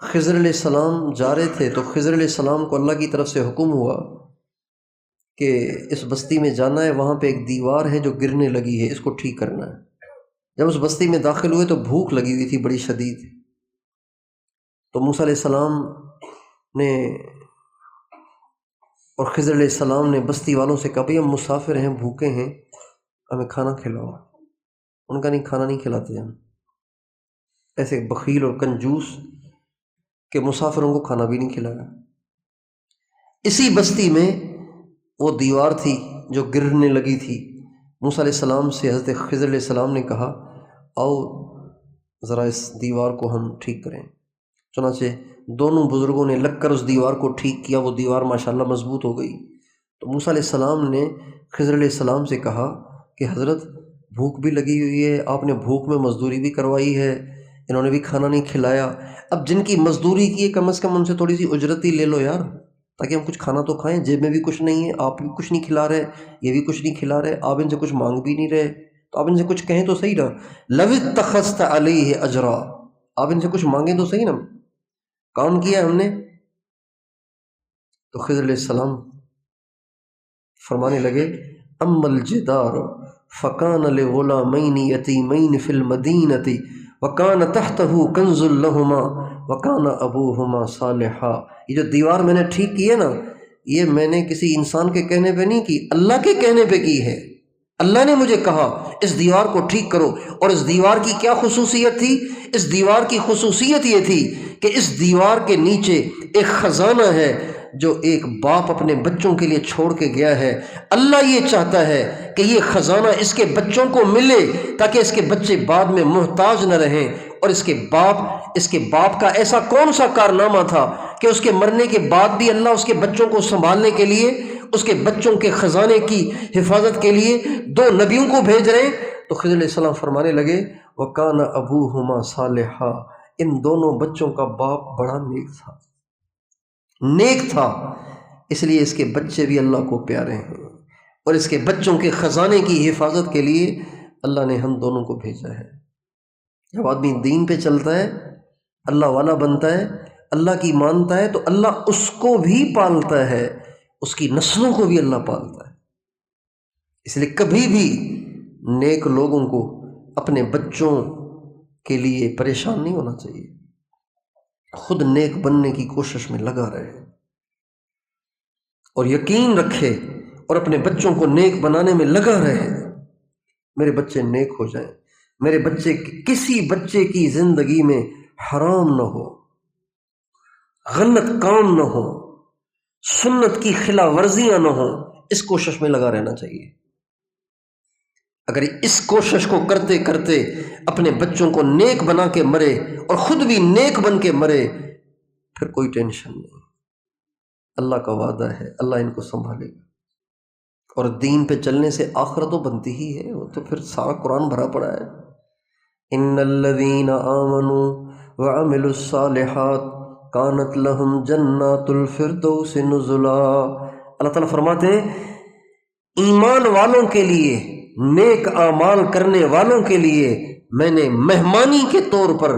خضر علیہ السلام جا رہے تھے تو خضر علیہ السلام کو اللہ کی طرف سے حکم ہوا کہ اس بستی میں جانا ہے، وہاں پہ ایک دیوار ہے جو گرنے لگی ہے، اس کو ٹھیک کرنا ہے۔ جب اس بستی میں داخل ہوئے تو بھوک لگی ہوئی تھی بڑی شدید، تو موسیٰ علیہ السلام نے اور خضر علیہ السلام نے بستی والوں سے کہا بھئی ہم مسافر ہیں، بھوکے ہیں، ہمیں کھانا کھلاؤ۔ ان کا نہیں، کھانا نہیں کھلاتے ہم، ایسے بخیل اور کنجوس کہ مسافروں کو کھانا بھی نہیں کھلایا۔ اسی بستی میں وہ دیوار تھی جو گرنے لگی تھی۔ موسیٰ علیہ السلام سے حضرت خضر علیہ السلام نے کہا آؤ ذرا اس دیوار کو ہم ٹھیک کریں۔ چنانچہ دونوں بزرگوں نے لگ کر اس دیوار کو ٹھیک کیا، وہ دیوار ماشاءاللہ مضبوط ہو گئی۔ تو موسیٰ علیہ السلام نے خضر علیہ السلام سے کہا کہ حضرت بھوک بھی لگی ہوئی ہے، آپ نے بھوک میں مزدوری بھی کروائی ہے، انہوں نے بھی کھانا نہیں کھلایا، اب جن کی مزدوری کی ہے کم از کم ان سے تھوڑی سی اجرت ہی لے لو یار، تاکہ ہم کچھ کھانا تو کھائیں، جیب میں بھی کچھ نہیں ہے، آپ بھی کچھ نہیں کھلا رہے، یہ بھی کچھ نہیں کھلا رہے، آپ ان سے کچھ مانگ بھی نہیں رہے، تو آپ ان سے کچھ کہیں تو صحیح نا، لو اتخذت علیہ اجرا، آپ ان سے کچھ مانگیں تو صحیح نا، کام کیا ہم نے۔ تو خضر علیہ السلام فرمانے لگے اما الجدار فکان لغلامین یتیمین فی المدینۃ وکان تحتہ کنز لہما وکان ابوہما صالحا، یہ جو دیوار میں نے ٹھیک کی ہے نا، یہ میں نے کسی انسان کے کہنے پہ نہیں کی، اللہ کے کہنے پہ کی ہے۔ اللہ نے مجھے کہا اس دیوار کو ٹھیک کرو، اور اس دیوار کی کیا خصوصیت تھی؟ اس دیوار کی خصوصیت یہ تھی کہ اس دیوار کے نیچے ایک خزانہ ہے جو ایک باپ اپنے بچوں کے لیے چھوڑ کے گیا ہے۔ اللہ یہ چاہتا ہے کہ یہ خزانہ اس کے بچوں کو ملے تاکہ اس کے بچے بعد میں محتاج نہ رہیں، اور اس کے باپ کا ایسا کون سا کارنامہ تھا کہ اس کے مرنے کے بعد بھی اللہ اس کے بچوں کو سنبھالنے کے لیے، اس کے بچوں کے خزانے کی حفاظت کے لیے دو نبیوں کو بھیج رہے ہیں۔ تو خضر علیہ السلام فرمانے لگے وَكَانَ أَبُوهُمَا صَالِحًا، ان دونوں بچوں کا باپ بڑا نیک تھا، اس لیے اس کے بچے بھی اللہ کو پیارے ہیں، اور اس کے بچوں کے خزانے کی حفاظت کے لیے اللہ نے ہم دونوں کو بھیجا ہے۔ جب آدمی دین پہ چلتا ہے، اللہ والا بنتا ہے، اللہ کی مانتا ہے، تو اللہ اس کو بھی پالتا ہے، اس کی نسلوں کو بھی اللہ پالتا ہے۔ اس لیے کبھی بھی نیک لوگوں کو اپنے بچوں کے لیے پریشان نہیں ہونا چاہیے، خود نیک بننے کی کوشش میں لگا رہے اور یقین رکھے اور اپنے بچوں کو نیک بنانے میں لگا رہے، میرے بچے نیک ہو جائیں، میرے بچے، کسی بچے کی زندگی میں حرام نہ ہو، غلط کام نہ ہو، سنت کی خلاف ورزیاں نہ ہوں، اس کوشش میں لگا رہنا چاہیے۔ اگر اس کوشش کو کرتے کرتے اپنے بچوں کو نیک بنا کے مرے اور خود بھی نیک بن کے مرے، پھر کوئی ٹینشن نہیں، اللہ کا وعدہ ہے اللہ ان کو سنبھالے گا۔ اور دین پہ چلنے سے آخرت تو بنتی ہی ہے، وہ تو پھر سارا قرآن بھرا پڑا ہے، ان الذین آمنوا وعملوا الصالحات کانت لہم جنات الفردوس نزلا۔ اللہ تعالیٰ فرماتے ہیں ایمان والوں کے لیے، نیک اعمال کرنے والوں کے لیے میں نے مہمانی کے طور پر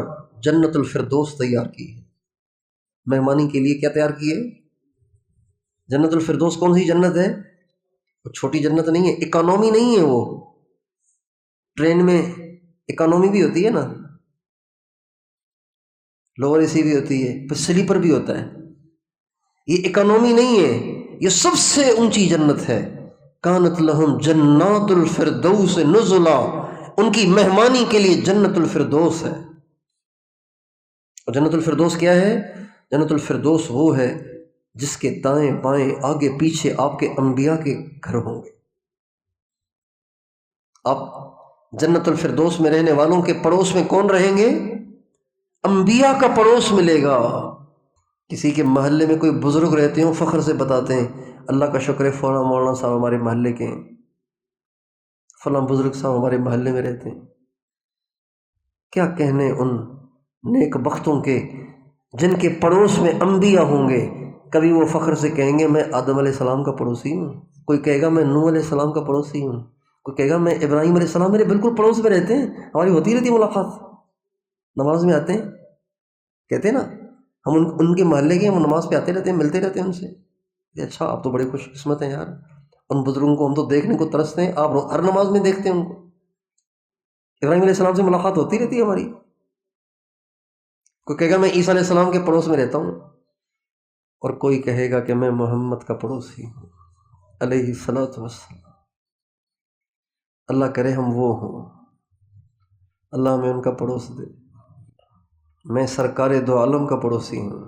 جنت الفردوس تیار کی ہے۔ مہمانی کے لیے کیا تیار کی ہے؟ جنت الفردوس کون سی جنت ہے؟ وہ چھوٹی جنت نہیں ہے، اکانومی نہیں ہے، وہ ٹرین میں اکانومی بھی ہوتی ہے نا، لوور اے سی بھی ہوتی ہے، پھر سلیپر بھی ہوتا ہے، یہ اکانومی نہیں ہے، یہ سب سے اونچی جنت ہے۔ کانت لہم جنات الفردوس نزلا، ان کی مہمانی کے لیے جنت الفردوس ہے۔ اور جنت الفردوس کیا ہے؟ جنت الفردوس وہ ہے جس کے دائیں بائیں آگے پیچھے آپ کے انبیاء کے گھر ہوں گے۔ آپ جنت الفردوس میں رہنے والوں کے پڑوس میں کون رہیں گے؟ انبیاء کا پڑوس ملے گا۔ کسی کے محلے میں کوئی بزرگ رہتے ہوں، فخر سے بتاتے ہیں اللہ کا شکر ہے فلاں مولانا صاحب ہمارے محلے کے ہیں، فلاں بزرگ صاحب ہمارے محلے میں رہتے ہیں۔ کیا کہنے ان نیک بختوں کے جن کے پڑوس میں انبیاء ہوں گے، کبھی وہ فخر سے کہیں گے میں آدم علیہ السلام کا پڑوسی ہوں، کوئی کہے گا میں نوح علیہ السلام کا پڑوسی ہوں، کوئی کہے گا میں ابراہیم علیہ السلام، میرے بالکل پڑوس میں رہتے ہیں، ہماری ہوتی رہتی ملاقات، نماز میں آتے ہیں، کہتے ہیں نا ہم ان کے محلے کے، ہم نماز پہ آتے رہتے ہیں، ملتے رہتے ہیں ان سے، اچھا آپ تو بڑے خوش قسمت ہیں یار، ان بزرگوں کو ہم تو دیکھنے کو ترستے ہیں، آپ ہر نماز میں دیکھتے ہیں ان کو، ابراہیم علیہ السلام سے ملاقات ہوتی رہتی ہے ہماری۔ کوئی کہے گا میں عیسیٰ علیہ السلام کے پڑوس میں رہتا ہوں، اور کوئی کہے گا کہ میں محمد کا پڑوسی ہوں علیہ الصلوۃ والسلام۔ اللہ کرے ہم وہ ہوں، اللہ ہمیں ان کا پڑوس دے۔ میں سرکار دو عالم کا پڑوسی ہوں،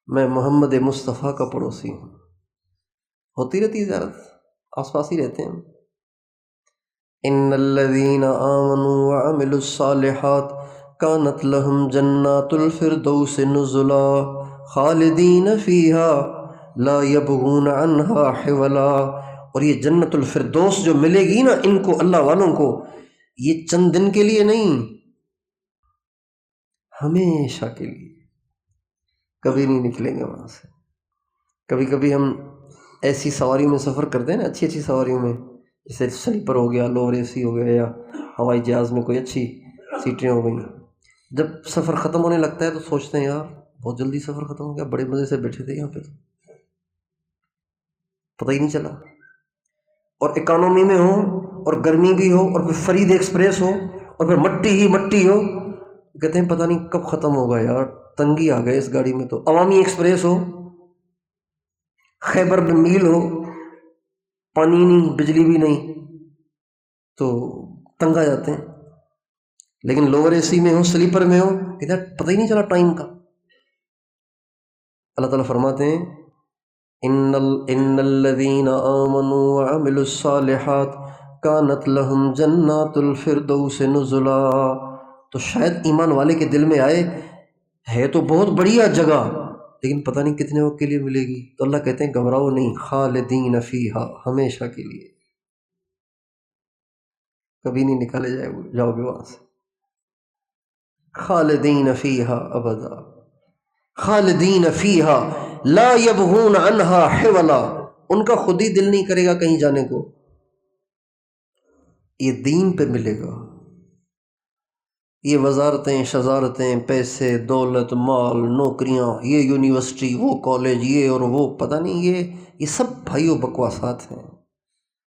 میں محمد مصطفیٰ کا پڑوسی ہوں۔ ہوتی رہتی زیارت، آس پاس ہی رہتے ہیں۔ ان الذین آمنوا وعملوا الصالحات کانت لہم جنات الفردوس نزلا خالدین فیہا لا یبغون عنہا حولا۔ اور یہ جنت الفردوس جو ملے گی نا ان کو، اللہ والوں کو، یہ چند دن کے لیے نہیں، ہمیشہ کے لیے، کبھی نہیں نکلیں گے وہاں سے۔ کبھی کبھی ہم ایسی سواری میں سفر کرتے ہیں نا، اچھی اچھی سواریوں میں، جیسے سلیپر ہو گیا، لوور اے سی ہو گیا، یا ہوائی جہاز میں کوئی اچھی سیٹیں ہو گئیں، جب سفر ختم ہونے لگتا ہے تو سوچتے ہیں یار بہت جلدی سفر ختم ہو گیا، بڑے مزے سے بیٹھے تھے یہاں پہ، تو پتہ ہی نہیں چلا۔ اور اکانومی میں ہو، اور گرمی بھی ہو، اور پھر فرید ایکسپریس ہو، اور پھر مٹی ہی مٹی ہو، کہتے ہیں پتہ نہیں کب ختم ہوگا یار، تنگی آ گئے اس گاڑی میں۔ تو عوامی ایکسپریس ہو، خیبر میں میل ہو، پانی نہیں، بجلی بھی نہیں، تو تنگ آ جاتے ہیں۔ لیکن لوور اے سی میں ہو، سلیپر میں ہو، کہتے ہیں پتہ ہی نہیں چلا ٹائم کا۔ اللہ تعالیٰ فرماتے ہیں ان الذین آمنوا وعملوا الصالحات کانت لہم جنات الفردوس نزلا۔ تو شاید ایمان والے کے دل میں آئے ہے تو بہت بڑھیا جگہ، لیکن پتہ نہیں کتنے وقت کے لیے ملے گی، تو اللہ کہتے ہیں گھبراؤ نہیں، خالدین فیہا، ہمیشہ کے لیے، کبھی نہیں نکالے جاؤ گے وہاں سے۔ خالدین فیہا ابدا، خالدین فیہا لا یبغون عنہا حولا، ان کا خود ہی دل نہیں کرے گا کہیں جانے کو، یہ دین پہ ملے گا۔ یہ وزارتیں، شزارتیں، پیسے، دولت، مال، نوکریاں، یہ یونیورسٹی، وہ کالج، یہ اور وہ، پتہ نہیں، یہ سب بھائیوں بکواسات ہیں،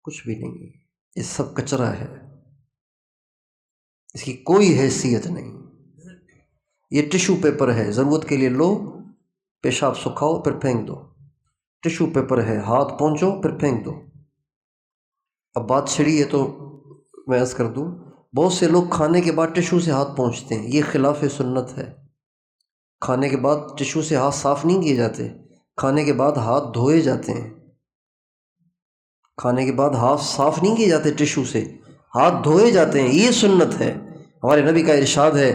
کچھ بھی نہیں، یہ سب کچرا ہے، اس کی کوئی حیثیت نہیں۔ یہ ٹشو پیپر ہے، ضرورت کے لیے لو، پیشاب سکھاؤ پھر پھینک دو، ٹشو پیپر ہے، ہاتھ پونچھو پھر پھینک دو۔ اب بات چھڑی ہے تو میں عرض کر دوں، بہت سے لوگ کھانے کے بعد ٹشو سے ہاتھ پونچھتے ہیں، یہ خلاف سنت ہے۔ کھانے کے بعد ٹشو سے ہاتھ صاف نہیں کیے جاتے، کھانے کے بعد ہاتھ دھوئے جاتے ہیں، کھانے کے بعد ہاتھ صاف نہیں کیے جاتے، ٹشو سے ہاتھ دھوئے جاتے ہیں، یہ سنت ہے۔ ہمارے نبی کا ارشاد ہے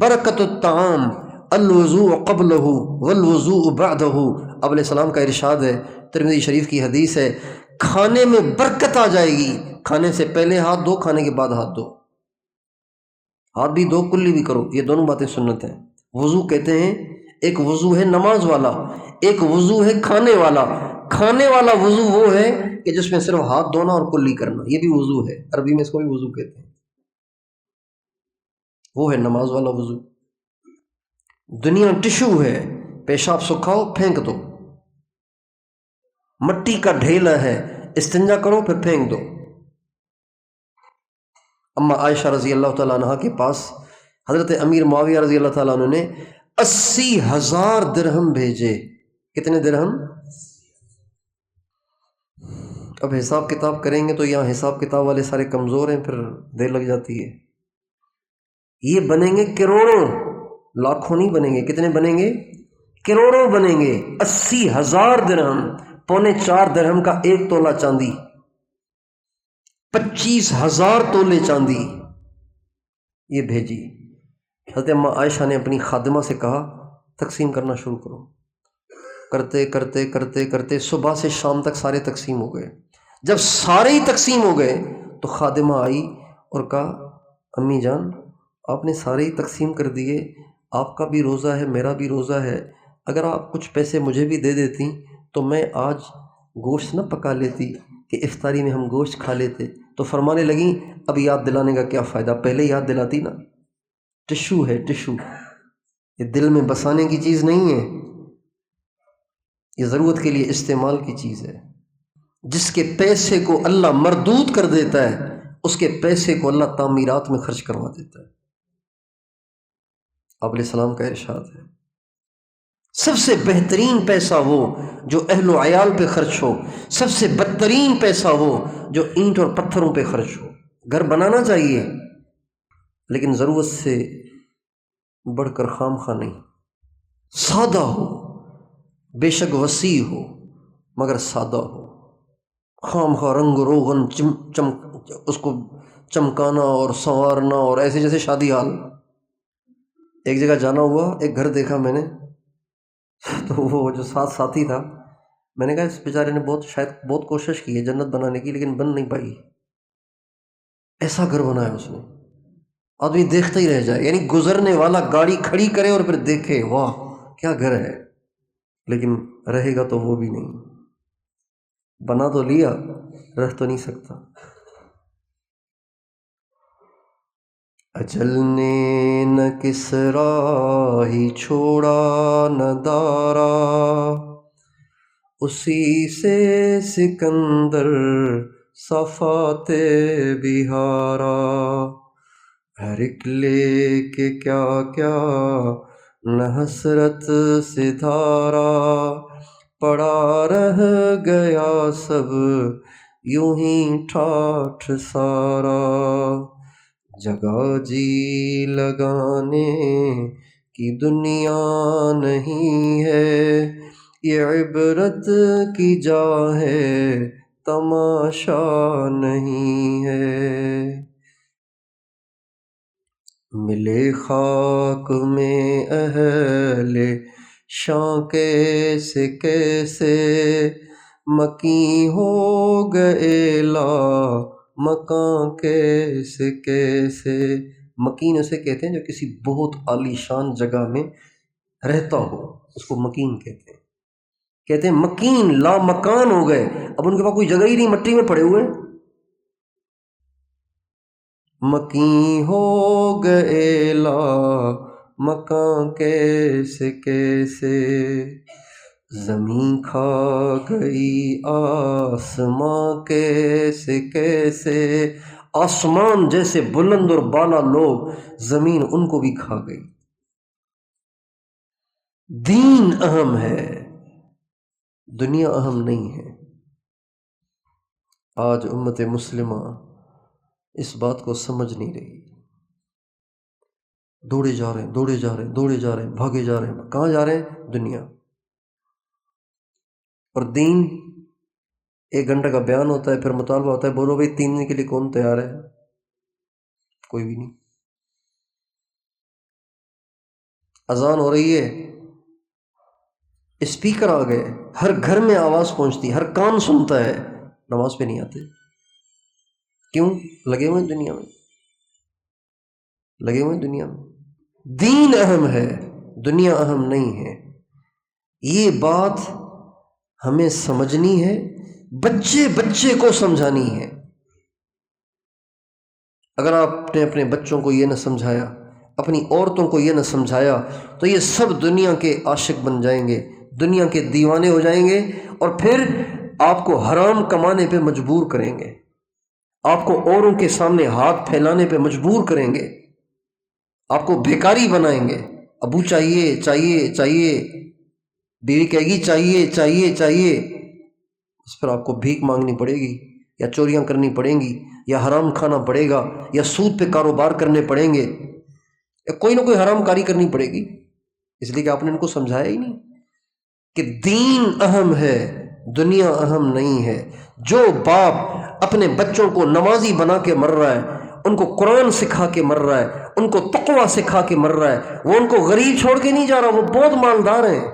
برکت الطعام الوضوء قبلہ والوضوء بعدہ، اب علیہ السلام کا ارشاد ہے، ترمذی شریف کی حدیث ہے، کھانے میں برکت آ جائے گی، کھانے سے پہلے ہاتھ دو، کھانے کے بعد ہاتھ دو، ہاتھ بھی دو، کلی بھی کرو، یہ دونوں باتیں سنت ہیں۔ وضو کہتے ہیں، ایک وضو ہے نماز والا، ایک وضو ہے کھانے والا۔ کھانے والا وضو وہ ہے کہ جس میں صرف ہاتھ دھونا اور کلی کرنا، یہ بھی وضو ہے، عربی میں اس کو بھی وضو کہتے ہیں، وہ ہے نماز والا وضو۔ دنیا ٹشو ہے، پیشاب سکھاؤ پھینک دو، مٹی کا ڈھیلا ہے، استنجا کرو پھر پھینک دو۔ اما عائشہ رضی اللہ تعالیٰ عنہ کے پاس حضرت امیر معاویہ رضی اللہ تعالیٰ عنہ نے 80,000 درہم بھیجے۔ کتنے درہم؟ اب حساب کتاب کریں گے تو یہاں حساب کتاب والے سارے کمزور ہیں، پھر دیر لگ جاتی ہے۔ یہ بنیں گے کروڑوں، لاکھوں نہیں بنیں گے، کتنے بنیں گے؟ کروڑوں بنیں گے۔ 80,000 درہم، 4.25 درہم کا 1 تولہ چاندی، 25,000 تولے چاندی یہ بھیجی۔ حضرت اماں عائشہ نے اپنی خادمہ سے کہا تقسیم کرنا شروع کرو، کرتے کرتے کرتے کرتے صبح سے شام تک سارے تقسیم ہو گئے۔ جب سارے ہی تقسیم ہو گئے تو خادمہ آئی اور کہا امی جان آپ نے سارے ہی تقسیم کر دیے، آپ کا بھی روزہ ہے، میرا بھی روزہ ہے، اگر آپ کچھ پیسے مجھے بھی دے دیتی تو میں آج گوشت نہ پکا لیتی کہ افطاری میں ہم گوشت کھا لیتے۔ تو فرمانے لگیں اب یاد دلانے کا کیا فائدہ، پہلے یاد دلاتی نا۔ ٹشو ہے ٹشو، یہ دل میں بسانے کی چیز نہیں ہے، یہ ضرورت کے لیے استعمال کی چیز ہے۔ جس کے پیسے کو اللہ مردود کر دیتا ہے اس کے پیسے کو اللہ تعمیرات میں خرچ کروا دیتا ہے۔ آپ علیہ السلام کا ارشاد ہے سب سے بہترین پیسہ وہ جو اہل و عیال پہ خرچ ہو، سب سے بدترین پیسہ وہ جو اینٹ اور پتھروں پہ خرچ ہو۔ گھر بنانا چاہیے لیکن ضرورت سے بڑھ کر خام خواہ نہیں، سادہ ہو، بے شک وسیع ہو مگر سادہ ہو۔ خام خواہ رنگ و روغن اس کو چمکانا اور سنوارنا اور ایسے جیسے شادی حال۔ ایک جگہ جانا ہوا، ایک گھر دیکھا میں نے، تو وہ جو ساتھی تھا، میں نے کہا اس بیچارے نے شاید بہت کوشش کی ہے جنت بنانے کی لیکن بن نہیں پائی، ایسا گھر بنایا اس نے آدمی دیکھتا ہی رہ جائے، یعنی گزرنے والا گاڑی کھڑی کرے اور پھر دیکھے واہ کیا گھر ہے، لیکن رہے گا تو وہ بھی نہیں، بنا تو لیا رہ تو نہیں سکتا۔ اجل نے نہ کسرا ہی چھوڑا نہ دارا، اسی سے سکندر صفات بہارا، ہر ایک لے کے کیا کیا نہ حسرت سے دھارا، پڑا رہ گیا سب یوں ہی ٹھاٹھ سارا، جگہ جی لگانے کی دنیا نہیں ہے، یہ عبرت کی جا ہے تماشا نہیں ہے، ملے خاک میں اہل شاں کیسے کیسے، مکیں ہو گئے لا مکاں کیسے کیسے۔ مکین اسے کہتے ہیں جو کسی بہت عالی شان جگہ میں رہتا ہو، اس کو مکین کہتے ہیں مکین لا مکان ہو گئے، اب ان کے پاس کوئی جگہ ہی نہیں، مٹی میں پڑے ہوئے۔ مکین ہو گئے لا مکان کیسے کیسے، زمین کھا گئی آسمان کیسے کیسے، آسمان جیسے بلند اور بالا لوگ، زمین ان کو بھی کھا گئی۔ دین اہم ہے، دنیا اہم نہیں ہے۔ آج امت مسلمہ اس بات کو سمجھ نہیں رہی، دوڑے جا رہے ہیں دوڑے جا رہے ہیں دوڑے جا رہے ہیں، بھاگے جا رہے ہیں، کہاں جا رہے ہیں؟ دنیا۔ اور دین 1 گھنٹے کا بیان ہوتا ہے، پھر مطالبہ ہوتا ہے بولو بھائی 3 دن کے لیے کون تیار ہے؟ کوئی بھی نہیں۔ اذان ہو رہی ہے، اسپیکر آ گئے، ہر گھر میں آواز پہنچتی، ہر کان سنتا ہے، نماز پہ نہیں آتے، کیوں؟ لگے ہوئے ہیں دنیا میں، لگے ہوئے ہیں دنیا میں۔ دین اہم ہے، دنیا اہم نہیں ہے، یہ بات ہمیں سمجھنی ہے، بچے بچے کو سمجھانی ہے۔ اگر آپ نے اپنے بچوں کو یہ نہ سمجھایا، اپنی عورتوں کو یہ نہ سمجھایا، تو یہ سب دنیا کے عاشق بن جائیں گے، دنیا کے دیوانے ہو جائیں گے، اور پھر آپ کو حرام کمانے پہ مجبور کریں گے، آپ کو اوروں کے سامنے ہاتھ پھیلانے پہ مجبور کریں گے، آپ کو بیکاری بنائیں گے۔ ابو چاہیے چاہیے چاہیے، بیوی کہے گی چاہیے چاہیے چاہیے، اس پر آپ کو بھیک مانگنی پڑے گی، یا چوریاں کرنی پڑیں گی، یا حرام کھانا پڑے گا، یا سود پہ کاروبار کرنے پڑیں گے، یا کوئی نہ کوئی حرام کاری کرنی پڑے گی، اس لیے کہ آپ نے ان کو سمجھایا ہی نہیں کہ دین اہم ہے، دنیا اہم نہیں ہے۔ جو باپ اپنے بچوں کو نمازی بنا کے مر رہا ہے، ان کو قرآن سکھا کے مر رہا ہے، ان کو تقویٰ سکھا کے مر رہا ہے، وہ ان کو غریب چھوڑ کے نہیں جا رہا، وہ بہت مالدار ہیں۔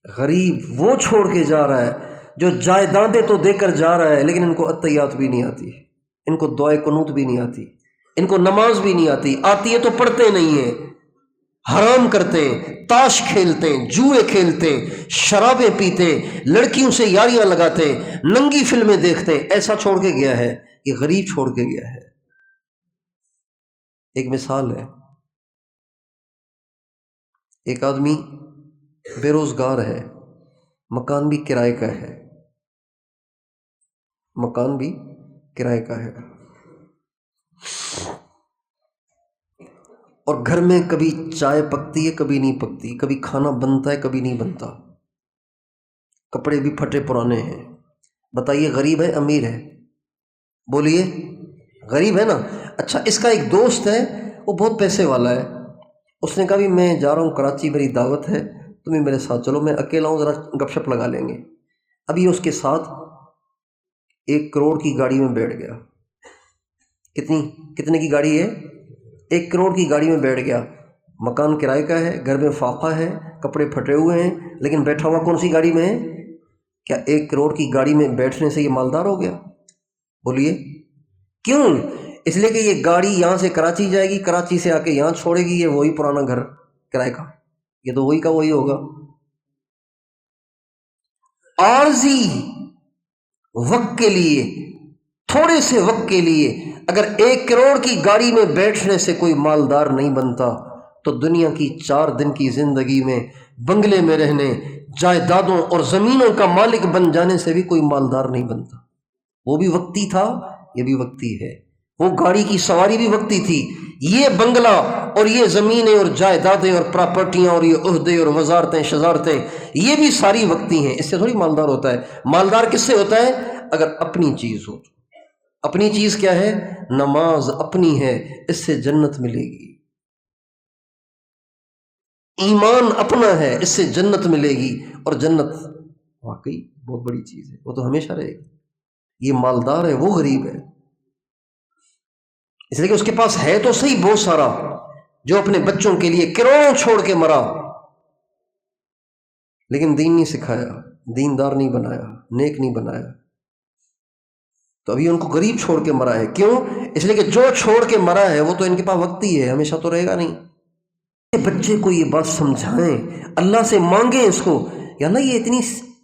غریب وہ چھوڑ کے جا رہا ہے جو جائیدادیں تو دے کر جا رہا ہے، لیکن ان کو اتحیات بھی نہیں آتی، ان کو دعائے قنوت بھی نہیں آتی، ان کو نماز بھی نہیں آتی، آتی ہے تو پڑھتے نہیں ہیں، حرام کرتے ہیں، تاش کھیلتے ہیں، جوئے کھیلتے ہیں، شرابیں پیتے ہیں، لڑکیوں سے یاریاں لگاتے ہیں، ننگی فلمیں دیکھتے ہیں، ایسا چھوڑ کے گیا ہے، یہ غریب چھوڑ کے گیا ہے۔ ایک مثال ہے، ایک آدمی بے روزگار ہے، مکان بھی کرائے کا ہے، مکان بھی کرائے کا ہے، اور گھر میں کبھی چائے پکتی ہے کبھی نہیں پکتی، کبھی کھانا بنتا ہے کبھی نہیں بنتا، کپڑے بھی پھٹے پرانے ہیں۔ بتائیے غریب ہے امیر ہے؟ بولیے، غریب ہے نا۔ اچھا، اس کا ایک دوست ہے، وہ بہت پیسے والا ہے، اس نے کہا بھی میں جا رہا ہوں کراچی، میری دعوت ہے، تمہیں میرے ساتھ چلو، میں اکیلا ہوں، ذرا گپ شپ لگا لیں گے۔ ابھی اس کے ساتھ 1 کروڑ کی گاڑی میں بیٹھ گیا۔ کتنے کی گاڑی ہے؟ 1 کروڑ کی گاڑی میں بیٹھ گیا، مکان کرائے کا ہے، گھر میں فاقہ ہے، کپڑے پھٹے ہوئے ہیں، لیکن بیٹھا ہوا کون سی گاڑی میں ہے؟ کیا 1 کروڑ کی گاڑی میں بیٹھنے سے یہ مالدار ہو گیا؟ بولیے کیوں؟ اس لیے کہ یہ گاڑی یہاں سے کراچی جائے گی، کراچی سے آ کے یہاں چھوڑے گی، یہ وہی پرانا گھر کرائے کا، یہ تو وہی کا وہی ہوگا۔ عارضی وقت کے لیے، تھوڑے سے وقت کے لیے اگر 1 کروڑ کی گاڑی میں بیٹھنے سے کوئی مالدار نہیں بنتا تو دنیا کی 4 دن کی زندگی میں بنگلے میں رہنے، جائیدادوں اور زمینوں کا مالک بن جانے سے بھی کوئی مالدار نہیں بنتا۔ وہ بھی وقتی تھا، یہ بھی وقتی ہے، وہ گاڑی کی سواری بھی وقتی تھی، یہ بنگلہ اور یہ زمینیں اور جائیدادیں اور پراپرٹیاں اور یہ عہدے اور وزارتیں شزارتیں، یہ بھی ساری وقتی ہیں۔ اس سے تھوڑی مالدار ہوتا ہے۔ مالدار کس سے ہوتا ہے؟ اگر اپنی چیز ہو۔ اپنی چیز کیا ہے؟ نماز اپنی ہے، اس سے جنت ملے گی۔ ایمان اپنا ہے، اس سے جنت ملے گی، اور جنت واقعی بہت بڑی چیز ہے، وہ تو ہمیشہ رہے گی۔ یہ مالدار ہے، وہ غریب ہے، اس لیے کہ اس کے پاس ہے تو صحیح بہت سارا، جو اپنے بچوں کے لیے کروڑوں چھوڑ کے مرا، لیکن دین نہیں سکھایا، دیندار نہیں بنایا، نیک نہیں بنایا، تو ابھی ان کو غریب چھوڑ کے مرا ہے۔ کیوں؟ اس لیے کہ جو چھوڑ کے مرا ہے وہ تو ان کے پاس وقتی ہے، ہمیشہ تو رہے گا نہیں۔ بچے کو یہ بات سمجھائیں، اللہ سے مانگیں اس کو، یا نا یہ اتنی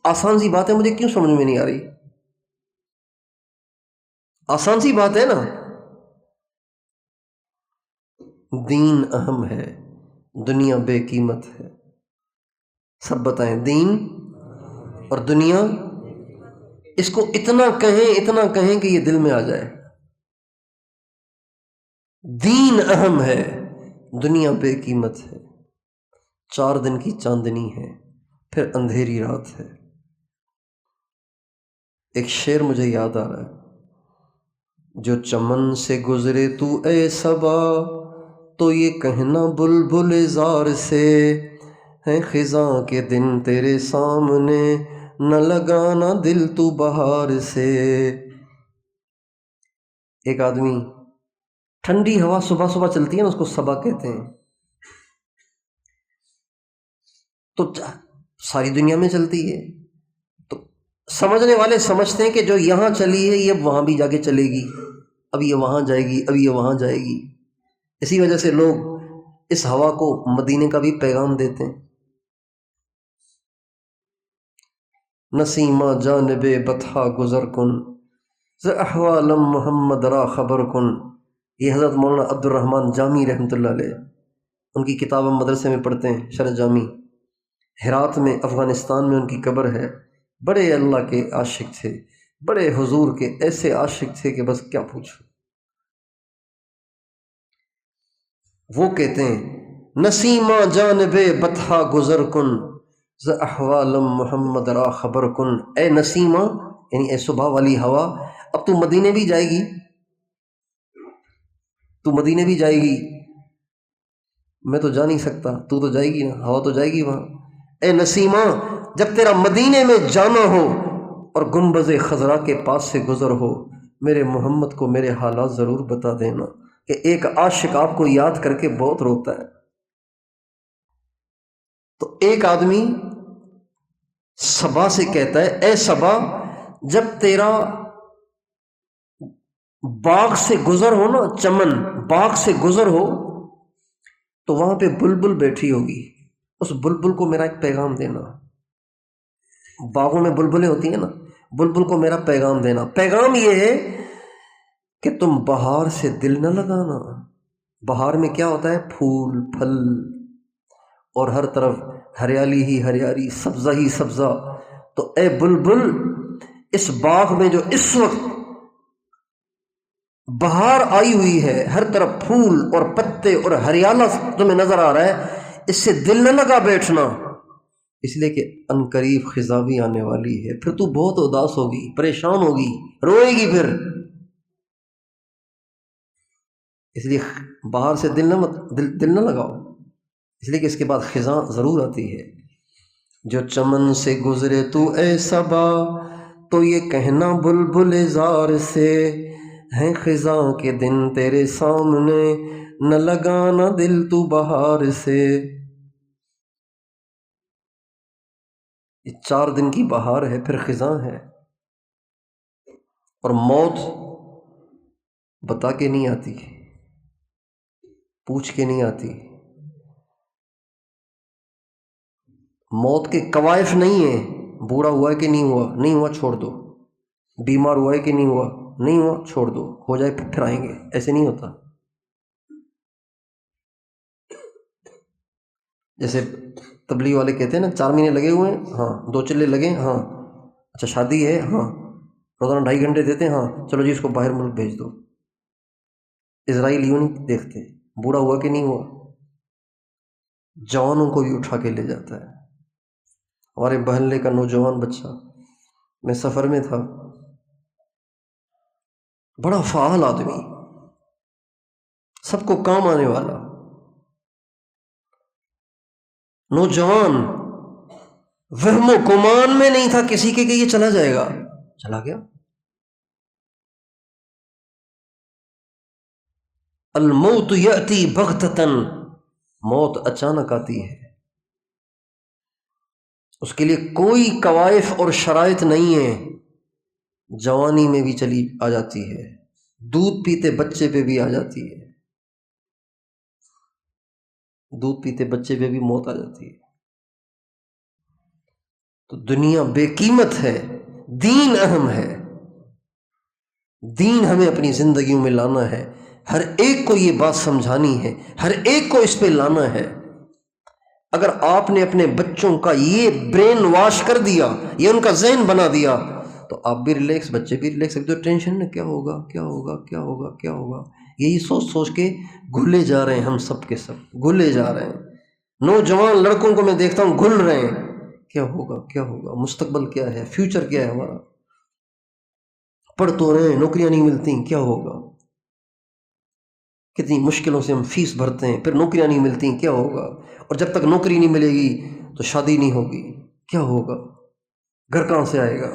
آسان سی بات ہے، مجھے کیوں سمجھ میں نہیں آ رہی؟ آسان سی بات ہے نا۔ دین اہم ہے، دنیا بے قیمت ہے۔ سب بتائیں، دین اور دنیا، اس کو اتنا کہیں کہ یہ دل میں آ جائے۔ دین اہم ہے، دنیا بے قیمت ہے، 4 دن کی چاندنی ہے، پھر اندھیری رات ہے۔ ایک شعر مجھے یاد آ رہا ہے، جو چمن سے گزرے تو اے صبا، تو یہ کہنا بلبل زار سے، ہے خزاں کے دن تیرے سامنے، نہ لگانا دل تو بہار سے۔ ایک آدمی، ٹھنڈی ہوا صبح صبح چلتی ہے نا، اس کو صبا کہتے ہیں، تو ساری دنیا میں چلتی ہے، تو سمجھنے والے سمجھتے ہیں کہ جو یہاں چلی ہے یہ وہاں بھی جا کے چلے گی، اب یہ وہاں جائے گی، اب یہ وہاں جائے گی۔ اسی وجہ سے لوگ اس ہوا کو مدینے کا بھی پیغام دیتے ہیں۔ نسیمہ جانب بطحا گزر کن، ز احوالم محمد را خبر کن۔ یہ حضرت مولانا عبد الرحمن جامی رحمۃ اللہ علیہ، ان کی کتاب ہم مدرسے میں پڑھتے ہیں، شرح جامی۔ ہرات میں افغانستان میں ان کی قبر ہے۔ بڑے اللہ کے عاشق تھے، بڑے حضور کے ایسے عاشق تھے کہ بس کیا پوچھو۔ وہ کہتے ہیں، نسیمہ جانب بطحا گزر کن، ز احوالم محمد را خبر کن۔ اے نسیمہ، یعنی اے صبح والی ہوا، اب تو مدینے بھی جائے گی، تو مدینے بھی جائے گی، میں تو جا نہیں سکتا، تو جائے گی نا، ہوا تو جائے گی وہاں۔ اے نسیمہ، جب تیرا مدینے میں جانا ہو اور گنبد خضرا کے پاس سے گزر ہو، میرے محمد کو میرے حالات ضرور بتا دینا، کہ ایک عاشق آپ کو یاد کر کے بہت روتا ہے۔ تو ایک آدمی صبا سے کہتا ہے، اے صبا، جب تیرا باغ سے گزر ہو نا، چمن باغ سے گزر ہو تو وہاں پہ بلبل بیٹھی ہوگی، اس بلبل کو میرا ایک پیغام دینا۔ باغوں میں بلبلیں ہوتی ہیں نا، بلبل کو میرا پیغام دینا۔ پیغام یہ ہے کہ تم بہار سے دل نہ لگانا۔ بہار میں کیا ہوتا ہے؟ پھول پھل اور ہر طرف ہریالی ہی ہریالی، سبزہ ہی سبزہ۔ تو اے بلبل، اس باغ میں جو اس وقت بہار آئی ہوئی ہے، ہر طرف پھول اور پتے اور ہریالہ تمہیں نظر آ رہا ہے، اس سے دل نہ لگا بیٹھنا، اس لیے کہ عنقریب خزاں بھی آنے والی ہے، پھر تو بہت اداس ہوگی، پریشان ہوگی، روئے گی پھر۔ اس لیے بہار سے دل نہ لگاؤ، اس لیے کہ اس کے بعد خزاں ضرور آتی ہے۔ جو چمن سے گزرے تو اے صبا، تو یہ کہنا بلبل زار سے، ہیں خزاں کے دن تیرے سامنے، نہ لگانا دل تو بہار سے۔ یہ 4 دن کی بہار ہے، پھر خزاں ہے، اور موت بتا کے نہیں آتی، پوچھ کے نہیں آتی۔ موت کے کوائف نہیں ہیں، بوڑھا ہوا ہے کہ نہیں ہوا، نہیں ہوا چھوڑ دو، بیمار ہوا ہے کہ نہیں ہوا، نہیں ہوا چھوڑ دو، ہو جائے پھر آئیں گے، ایسے نہیں ہوتا۔ جیسے تبلیغ والے کہتے ہیں نا 4 مہینے لگے ہوئے ہیں، ہاں 2 چلے لگے، ہاں اچھا شادی ہے، ہاں روزانہ 2.5 گھنٹے دیتے ہیں، ہاں چلو جی اس کو باہر ملک بھیج دو۔ اسرائیل یوں نہیں دیکھتے، بوڑھا ہوا کہ نہیں ہوا، جوانوں کو بھی اٹھا کے لے جاتا ہے۔ ہمارے محلے کا نوجوان بچہ، میں سفر میں تھا، بڑا فعال آدمی، سب کو کام آنے والا نوجوان، وہم و گمان میں نہیں تھا کسی کے کہ یہ چلا جائے گا، چلا گیا۔ الموت یأتی بغتتاً، موت اچانک آتی ہے، اس کے لیے کوئی کوائف اور شرائط نہیں ہے، جوانی میں بھی چلی آ جاتی ہے، دودھ پیتے بچے پہ بھی آ جاتی ہے، دودھ پیتے بچے پہ بھی موت آ جاتی ہے۔ تو دنیا بے قیمت ہے، دین اہم ہے، دین ہمیں اپنی زندگیوں میں لانا ہے، ہر ایک کو یہ بات سمجھانی ہے، ہر ایک کو اس پہ لانا ہے۔ اگر آپ نے اپنے بچوں کا یہ برین واش کر دیا، یہ ان کا ذہن بنا دیا، تو آپ بھی ریلیکس، بچے بھی ریلیکس، ایک تو ٹینشن نہ کیا ہوگا کیا ہوگا کیا ہوگا کیا ہوگا، یہی سوچ سوچ کے گھلے جا رہے ہیں، ہم سب کے سب گھلے جا رہے ہیں۔ نوجوان لڑکوں کو میں دیکھتا ہوں گھل رہے ہیں، کیا ہوگا کیا ہوگا، مستقبل کیا ہے، فیوچر کیا ہے ہمارا، پڑھ تو رہے ہیں نوکریاں نہیں ملتی، کیا ہوگا، کتنی مشکلوں سے ہم فیس بھرتے ہیں، پھر نوکریاں نہیں ملتی، کیا ہوگا، اور جب تک نوکری نہیں ملے گی تو شادی نہیں ہوگی، کیا ہوگا، گھر کہاں سے آئے گا،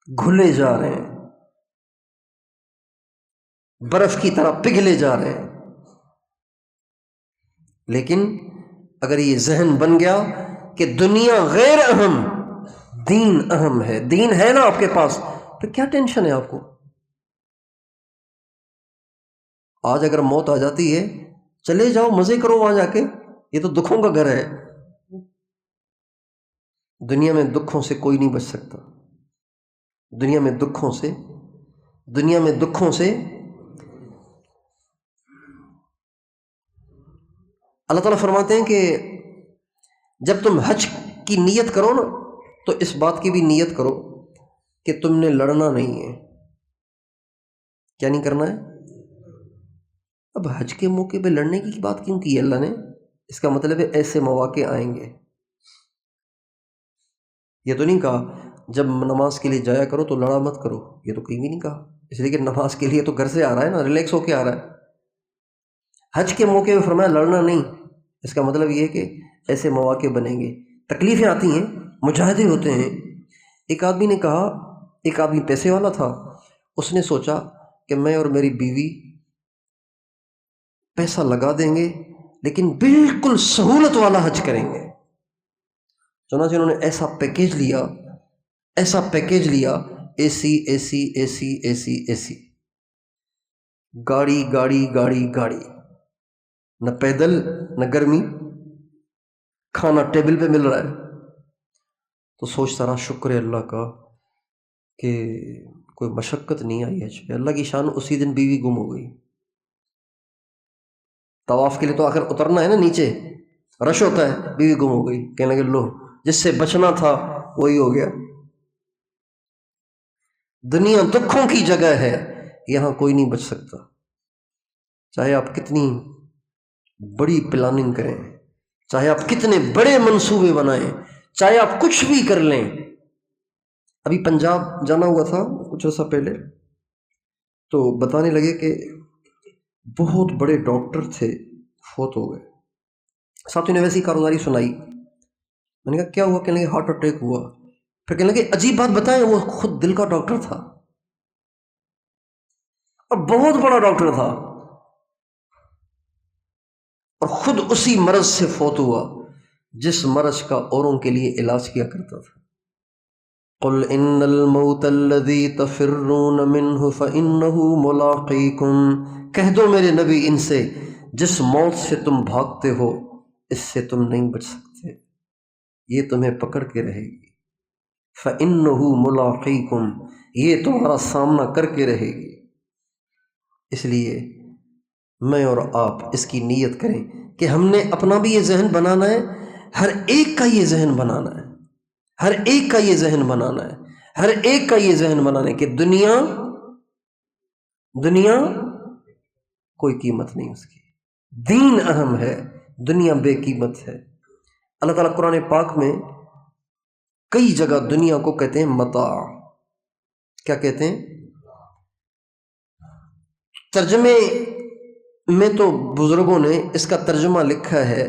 گھلے جا رہے ہیں، برف کی طرح پگھلے جا رہے ہیں۔ لیکن اگر یہ ذہن بن گیا کہ دنیا غیر اہم، دین اہم ہے، دین ہے نا آپ کے پاس، پھر کیا ٹینشن ہے آپ کو؟ آج اگر موت آ جاتی ہے، چلے جاؤ مزے کرو وہاں جا کے، یہ تو دکھوں کا گھر ہے۔ دنیا میں دکھوں سے کوئی نہیں بچ سکتا، دنیا میں دکھوں سے اللہ تعالیٰ فرماتے ہیں کہ جب تم حج کی نیت کرو نا، تو اس بات کی بھی نیت کرو کہ تم نے لڑنا نہیں ہے۔ کیا نہیں کرنا ہے؟ اب حج کے موقع پہ لڑنے کی بات کیوں کی ہے اللہ نے؟ اس کا مطلب ہے ایسے مواقع آئیں گے۔ یہ تو نہیں کہا جب نماز کے لیے جایا کرو تو لڑا مت کرو، یہ تو کہیں بھی نہیں کہا، اس لیے کہ نماز کے لیے تو گھر سے آ رہا ہے نا، ریلیکس ہو کے آ رہا ہے۔ حج کے موقع پہ فرمایا لڑنا نہیں، اس کا مطلب یہ ہے کہ ایسے مواقع بنیں گے، تکلیفیں آتی ہیں، مجاہدے ہوتے ہیں۔ ایک آدمی نے کہا، ایک آدمی پیسے والا تھا، اس نے سوچا کہ میں اور میری بیوی پیسہ لگا دیں گے لیکن بالکل سہولت والا حج کریں گے۔ چنانچہ انہوں نے ایسا پیکیج لیا اے سی اے سی اے سی اے سی اے سی، گاڑی گاڑی گاڑی گاڑی، نہ پیدل نہ گرمی، کھانا ٹیبل پہ مل رہا ہے۔ تو سوچتا رہا شکر ہے اللہ کا کہ کوئی مشقت نہیں آئی حج پہ۔ اللہ کی شان، اسی دن بیوی گم ہو گئی۔ طواف کے لیے تو آخر اترنا ہے نا نیچے، رش ہوتا ہے، بیوی گم ہو گئی۔ کہنے لگے لو، جس سے بچنا تھا وہی ہو گیا۔ دنیا دکھوں کی جگہ ہے، یہاں کوئی نہیں بچ سکتا، چاہے آپ کتنی بڑی پلاننگ کریں، چاہے آپ کتنے بڑے منصوبے بنائیں، چاہے آپ کچھ بھی کر لیں۔ ابھی پنجاب جانا ہوا تھا کچھ عرصہ پہلے، تو بتانے لگے کہ بہت بڑے ڈاکٹر تھے، فوت ہو گئے۔ ساتھیوں نے ویسی کارگزاری سنائی، میں نے کہا کیا ہوا؟ کہنے لگے ہارٹ اٹیک ہوا۔ پھر کہنے لگے عجیب بات بتائیں، وہ خود دل کا ڈاکٹر تھا اور بہت بڑا ڈاکٹر تھا، اور خود اسی مرض سے فوت ہوا جس مرض کا اوروں کے لیے علاج کیا کرتا تھا۔ قل ان الموت الذي تفرون منه فانه ملاقيكم، کہہ دو میرے نبی ان سے، جس موت سے تم بھاگتے ہو اس سے تم نہیں بچ سکتے، یہ تمہیں پکڑ کے رہے گی۔ فانه ملاقيكم، یہ تمہارا سامنا کر کے رہے گی۔ اس لیے میں اور آپ اس کی نیت کریں کہ ہم نے اپنا بھی یہ ذہن بنانا ہے، ہر ایک کا یہ ذہن بنانا ہے، ہر ایک کا یہ ذہن بنانا ہے، ہر ایک کا یہ ذہن بنانا ہے کہ دنیا کوئی قیمت نہیں اس کی، دین اہم ہے، دنیا بے قیمت ہے۔ اللہ تعالیٰ قرآن پاک میں کئی جگہ دنیا کو کہتے ہیں متاع۔ کیا کہتے ہیں؟ ترجمے میں تو بزرگوں نے اس کا ترجمہ لکھا ہے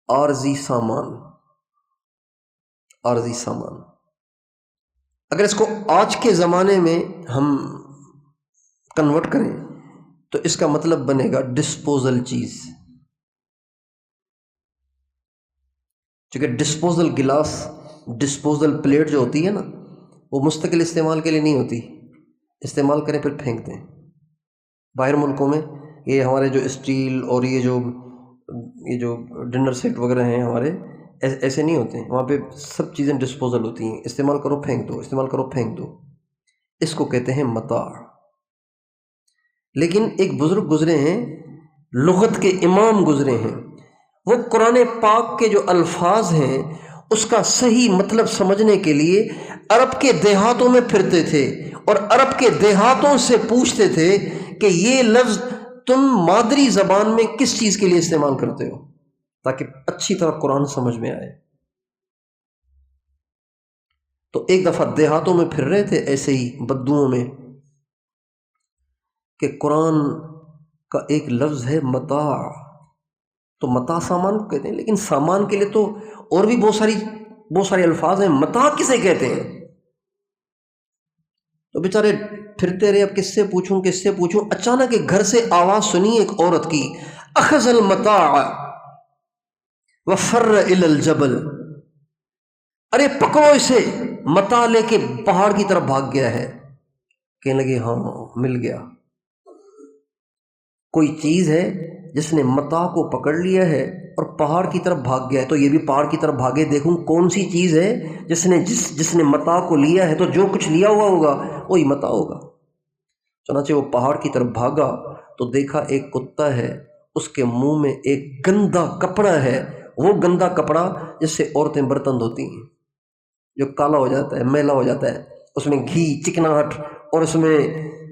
عارضی سامان، عارضی سامان۔ اگر اس کو آج کے زمانے میں ہم کنورٹ کریں تو اس کا مطلب بنے گا ڈسپوزل چیز، چونکہ ڈسپوزل گلاس، ڈسپوزل پلیٹ جو ہوتی ہے نا، وہ مستقل استعمال کے لیے نہیں ہوتی، استعمال کریں پھر پھینک دیں۔ باہر ملکوں میں یہ ہمارے جو اسٹیل اور یہ جو ڈنر سیٹ وغیرہ ہیں ہمارے، ایسے نہیں ہوتے ہیں، وہاں پہ سب چیزیں ڈسپوزل ہوتی ہیں، استعمال کرو پھینک دو، استعمال کرو پھینک دو۔ اس کو کہتے ہیں متاع۔ لیکن ایک بزرگ گزرے ہیں، لغت کے امام گزرے ہیں، وہ قرآن پاک کے جو الفاظ ہیں اس کا صحیح مطلب سمجھنے کے لیے عرب کے دیہاتوں میں پھرتے تھے اور عرب کے دیہاتوں سے پوچھتے تھے کہ یہ لفظ تم مادری زبان میں کس چیز کے لیے استعمال کرتے ہو، تاکہ اچھی طرح قرآن سمجھ میں آئے۔ تو ایک دفعہ دیہاتوں میں پھر رہے تھے ایسے ہی بدوؤں میں کہ قرآن کا ایک لفظ ہے متاع، تو متاع سامان کو کہتے ہیں، لیکن سامان کے لیے تو اور بھی بہت سارے الفاظ ہیں، متاع کسے کہتے ہیں؟ تو بیچارے پھرتے رہے، اب کس سے پوچھوں۔ اچانک ایک گھر سے آواز سنی ایک عورت کی، اخذ المتاع وفر الى الجبل، ارے پکڑو اسے، متاع لے کے پہاڑ کی طرف بھاگ گیا ہے۔ کہنے لگے ہاں مل گیا، کوئی چیز ہے جس نے متاع کو پکڑ لیا ہے اور پہاڑ کی طرف بھاگ گیا ہے، تو یہ بھی پہاڑ کی طرف بھاگے، دیکھوں کون سی چیز ہے جس نے متاع کو لیا ہے، تو جو کچھ لیا ہوا ہوگا وہی متاع ہوگا۔ چنانچہ وہ پہاڑ کی طرف بھاگا تو دیکھا ایک کتا ہے، اس کے منہ میں ایک گندا کپڑا ہے، وہ گندا کپڑا جس سے عورتیں برتن دھوتی ہیں، جو کالا ہو جاتا ہے، میلا ہو جاتا ہے، اس میں گھی، چکناہٹ اور اس میں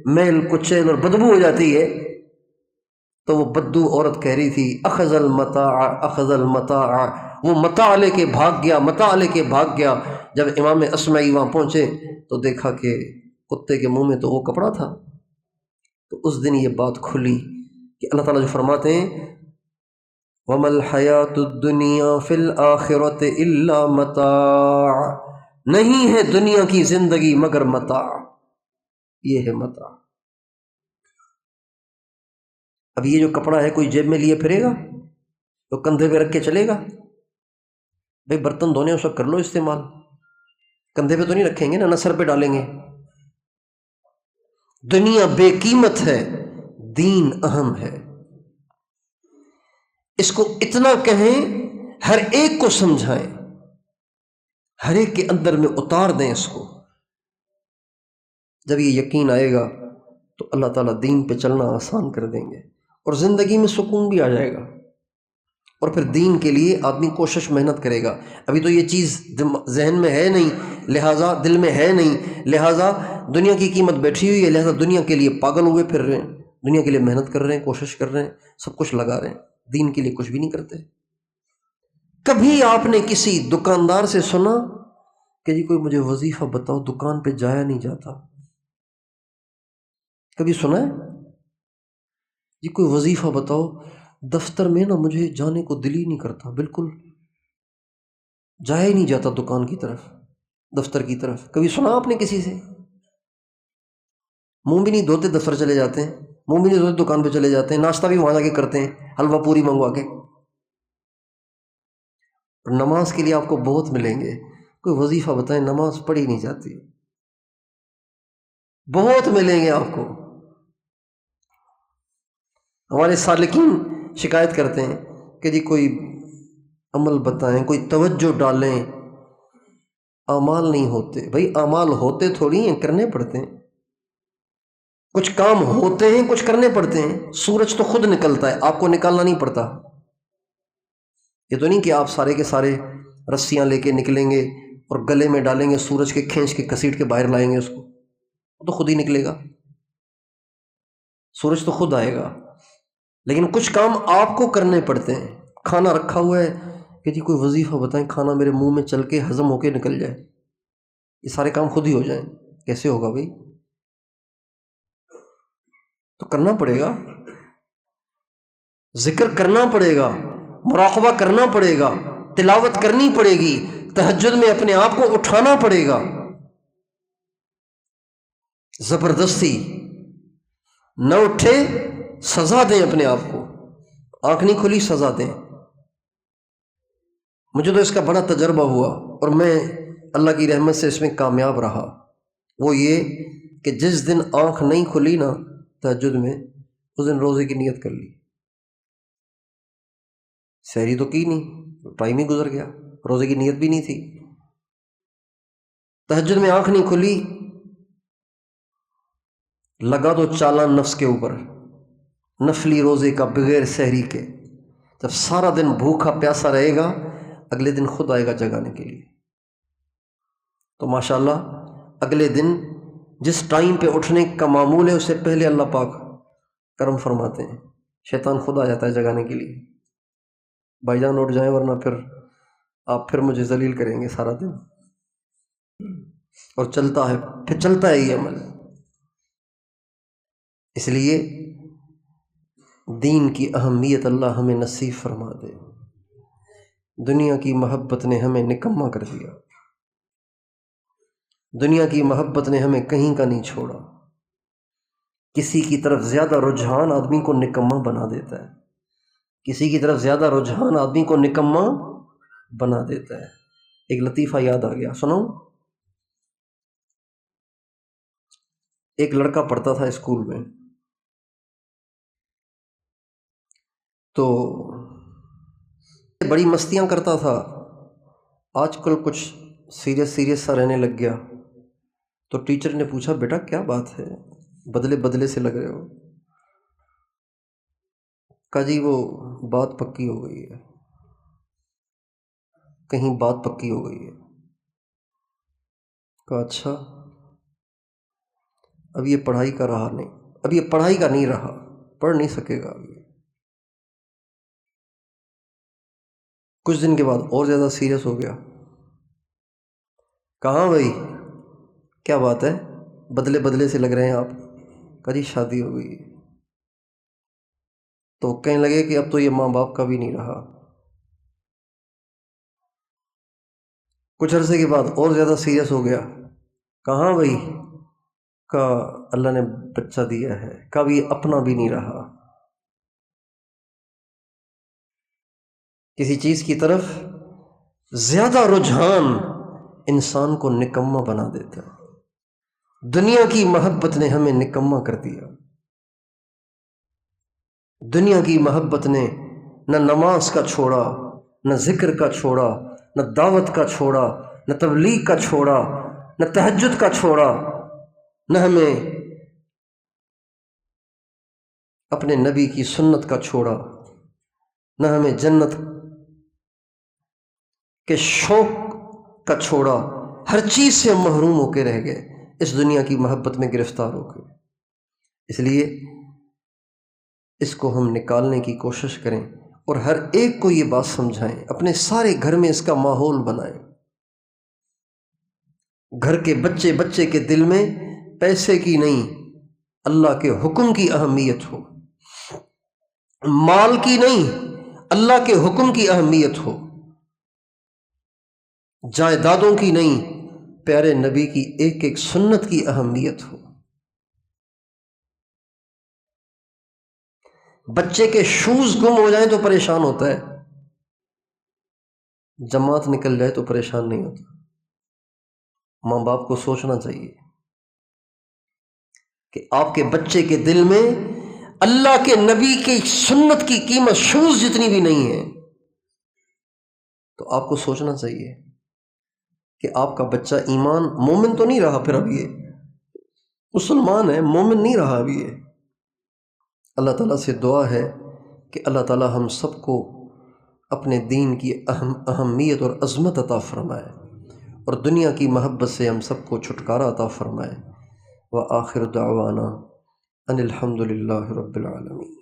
میل کچیل اور بدبو ہو جاتی ہے۔ تو وہ بدو عورت کہہ رہی تھی اخذ المتاع اخذ المتاع، وہ متاع لے کے بھاگ گیا۔ جب امام اصمعی وہاں پہنچے تو دیکھا کہ کتے کے منہ میں تو وہ کپڑا تھا۔ تو اس دن یہ بات کھلی کہ اللہ تعالیٰ جو فرماتے ہیں وَمَا الْحَيَاةُ الدُّنْيَا فِي الْآخِرَةِ إِلَّا مَتَاعٌ، نہیں ہے دنیا کی زندگی مگر متاع، یہ ہے متاع۔ اب یہ جو کپڑا ہے کوئی جیب میں لیے پھرے گا؟ تو کندھے پہ رکھ کے چلے گا؟ بھئی برتن دھونے اس وقت کر لو استعمال، کندھے پہ تو نہیں رکھیں گے نا سر پہ ڈالیں گے. دنیا بے قیمت ہے، دین اہم ہے. اس کو اتنا کہیں، ہر ایک کو سمجھائیں، ہر ایک کے اندر میں اتار دیں اس کو. جب یہ یقین آئے گا تو اللہ تعالیٰ دین پہ چلنا آسان کر دیں گے، اور زندگی میں سکون بھی آ جائے گا. اور پھر دین کے لیے آدمی کوشش محنت کرے گا. ابھی تو یہ چیز ذہن میں ہے نہیں، لہٰذا دل میں ہے نہیں، لہٰذا دنیا کی قیمت بیٹھی ہوئی ہے، لہٰذا دنیا کے لیے پاگل ہوئے پھر رہے ہیں، دنیا کے لیے محنت کر رہے ہیں، کوشش کر رہے ہیں، سب کچھ لگا رہے ہیں، دین کے لیے کچھ بھی نہیں کرتے. کبھی آپ نے کسی دکاندار سے سنا کہ جی کوئی مجھے وظیفہ بتاؤ، دکان پہ جایا نہیں جاتا؟ کبھی سنا ہے جی کوئی وظیفہ بتاؤ، دفتر میں نا مجھے جانے کو دل ہی نہیں کرتا، بالکل جایا ہی نہیں جاتا دکان کی طرف، دفتر کی طرف؟ کبھی سنا آپ نے کسی سے؟ منہ بھی نہیں دھوتے دفتر چلے جاتے ہیں، منہ بھی نہیں دھوتے دکان پہ چلے جاتے ہیں، ناشتہ بھی وہاں جا کے کرتے ہیں، حلوہ پوری منگوا کے. اور نماز کے لیے آپ کو بہت ملیں گے. کوئی وظیفہ بتائیں، نماز پڑھی نہیں جاتی، بہت ملیں گے آپ کو. ہمارے سالکین شکایت کرتے ہیں کہ جی کوئی عمل بتائیں، کوئی توجہ ڈالیں، اعمال نہیں ہوتے. بھائی اعمال ہوتے تھوڑی ہیں، کرنے پڑتے ہیں. کچھ کام ہوتے ہیں، کچھ کرنے پڑتے ہیں. سورج تو خود نکلتا ہے، آپ کو نکالنا نہیں پڑتا. یہ تو نہیں کہ آپ سارے کے سارے رسیاں لے کے نکلیں گے اور گلے میں ڈالیں گے، سورج کے کھینچ کے گھسیٹ کے باہر لائیں گے اس کو، وہ تو خود ہی نکلے گا. سورج تو خود آئے گا. لیکن کچھ کام آپ کو کرنے پڑتے ہیں. کھانا رکھا ہوا ہے کہ جی کوئی وظیفہ بتائیں، کھانا میرے منہ میں چل کے ہضم ہو کے نکل جائے، یہ سارے کام خود ہی ہو جائیں. کیسے ہوگا بھائی؟ تو کرنا پڑے گا، ذکر کرنا پڑے گا، مراقبہ کرنا پڑے گا، تلاوت کرنی پڑے گی، تہجد میں اپنے آپ کو اٹھانا پڑے گا. زبردستی نہ اٹھے، سزا دیں اپنے آپ کو. آنکھ نہیں کھلی، سزا دیں. مجھے تو اس کا بڑا تجربہ ہوا اور میں اللہ کی رحمت سے اس میں کامیاب رہا. وہ یہ کہ جس دن آنکھ نہیں کھلی نا تہجد میں، اس دن روزے کی نیت کر لی. سحری تو کی نہیں، ٹائم ہی گزر گیا، روزے کی نیت بھی نہیں تھی. تہجد میں آنکھ نہیں کھلی، لگا تو چالان نفس کے اوپر، نفلی روزے کا بغیر سحری کے. جب سارا دن بھوکا پیاسا رہے گا، اگلے دن خود آئے گا جگانے کے لیے. تو ماشاءاللہ اگلے دن جس ٹائم پہ اٹھنے کا معمول ہے، اس سے پہلے اللہ پاک کرم فرماتے ہیں، شیطان خود آ جاتا ہے جگانے کے لیے. بھائی جان اٹھ جائیں ورنہ پھر آپ پھر مجھے ذلیل کریں گے سارا دن. اور چلتا ہے، پھر چلتا ہے یہ عمل. اس لیے دین کی اہمیت اللہ ہمیں نصیب فرما دے. دنیا کی محبت نے ہمیں نکما کر دیا، دنیا کی محبت نے ہمیں کہیں کا نہیں چھوڑا. کسی کی طرف زیادہ رجحان آدمی کو نکما بنا دیتا ہے، کسی کی طرف زیادہ رجحان آدمی کو نکما بنا دیتا ہے. ایک لطیفہ یاد آ گیا، سنو. ایک لڑکا پڑھتا تھا اسکول میں، تو بڑی مستیاں کرتا تھا. آج کل کچھ سیریس سا رہنے لگ گیا. تو ٹیچر نے پوچھا، بیٹا کیا بات ہے، بدلے سے لگ رہے ہو؟ کہا جی وہ بات پکی ہو گئی ہے، کہیں بات پکی ہو گئی ہے. کہا اچھا، اب یہ پڑھائی کا رہا نہیں، اب یہ پڑھائی کا نہیں رہا، پڑھ نہیں سکے گا. کچھ دن کے بعد اور زیادہ سیریس ہو گیا. کہاں بھائی کیا بات ہے، بدلے سے لگ رہے ہیں آپ؟ کہا جی شادی ہو گئی. تو کہنے لگے کہ اب تو یہ ماں باپ کا بھی نہیں رہا. کچھ عرصے کے بعد اور زیادہ سیریس ہو گیا. کہاں بھائی؟ کہا اللہ نے بچہ دیا ہے. کہا اب یہ اپنا بھی نہیں رہا. کسی چیز کی طرف زیادہ رجحان انسان کو نکما بنا دیتا ہے۔ دنیا کی محبت نے ہمیں نکما کر دیا۔ دنیا کی محبت نے نہ نماز کا چھوڑا، نہ ذکر کا چھوڑا، نہ دعوت کا چھوڑا، نہ تبلیغ کا چھوڑا، نہ تہجد کا چھوڑا، نہ ہمیں اپنے نبی کی سنت کا چھوڑا، نہ ہمیں جنت کے شوق کا چھوڑا۔ ہر چیز سے ہم محروم ہو کے رہ گئے، اس دنیا کی محبت میں گرفتار ہو گئے۔ اس لیے اس کو ہم نکالنے کی کوشش کریں اور ہر ایک کو یہ بات سمجھائیں، اپنے سارے گھر میں اس کا ماحول بنائیں۔ گھر کے بچے بچے کے دل میں پیسے کی نہیں، اللہ کے حکم کی اہمیت ہو، مال کی نہیں، اللہ کے حکم کی اہمیت ہو، جائیدادوں کی نہیں، پیارے نبی کی ایک ایک سنت کی اہمیت ہو۔ بچے کے شوز گم ہو جائیں تو پریشان ہوتا ہے، جماعت نکل جائے تو پریشان نہیں ہوتا۔ ماں باپ کو سوچنا چاہیے کہ آپ کے بچے کے دل میں اللہ کے نبی کی سنت کی قیمت شوز جتنی بھی نہیں ہے، تو آپ کو سوچنا چاہیے کہ آپ کا بچہ ایمان مومن تو نہیں رہا، پھر اب یہ مسلمان ہے، مومن نہیں رہا اب یہ۔ اللہ تعالیٰ سے دعا ہے کہ اللہ تعالیٰ ہم سب کو اپنے دین کی اہمیت اور عظمت عطا فرمائے، اور دنیا کی محبت سے ہم سب کو چھٹکارا عطا فرمائے۔ وآخر دعوانا ان الحمد للہ رب العالمین۔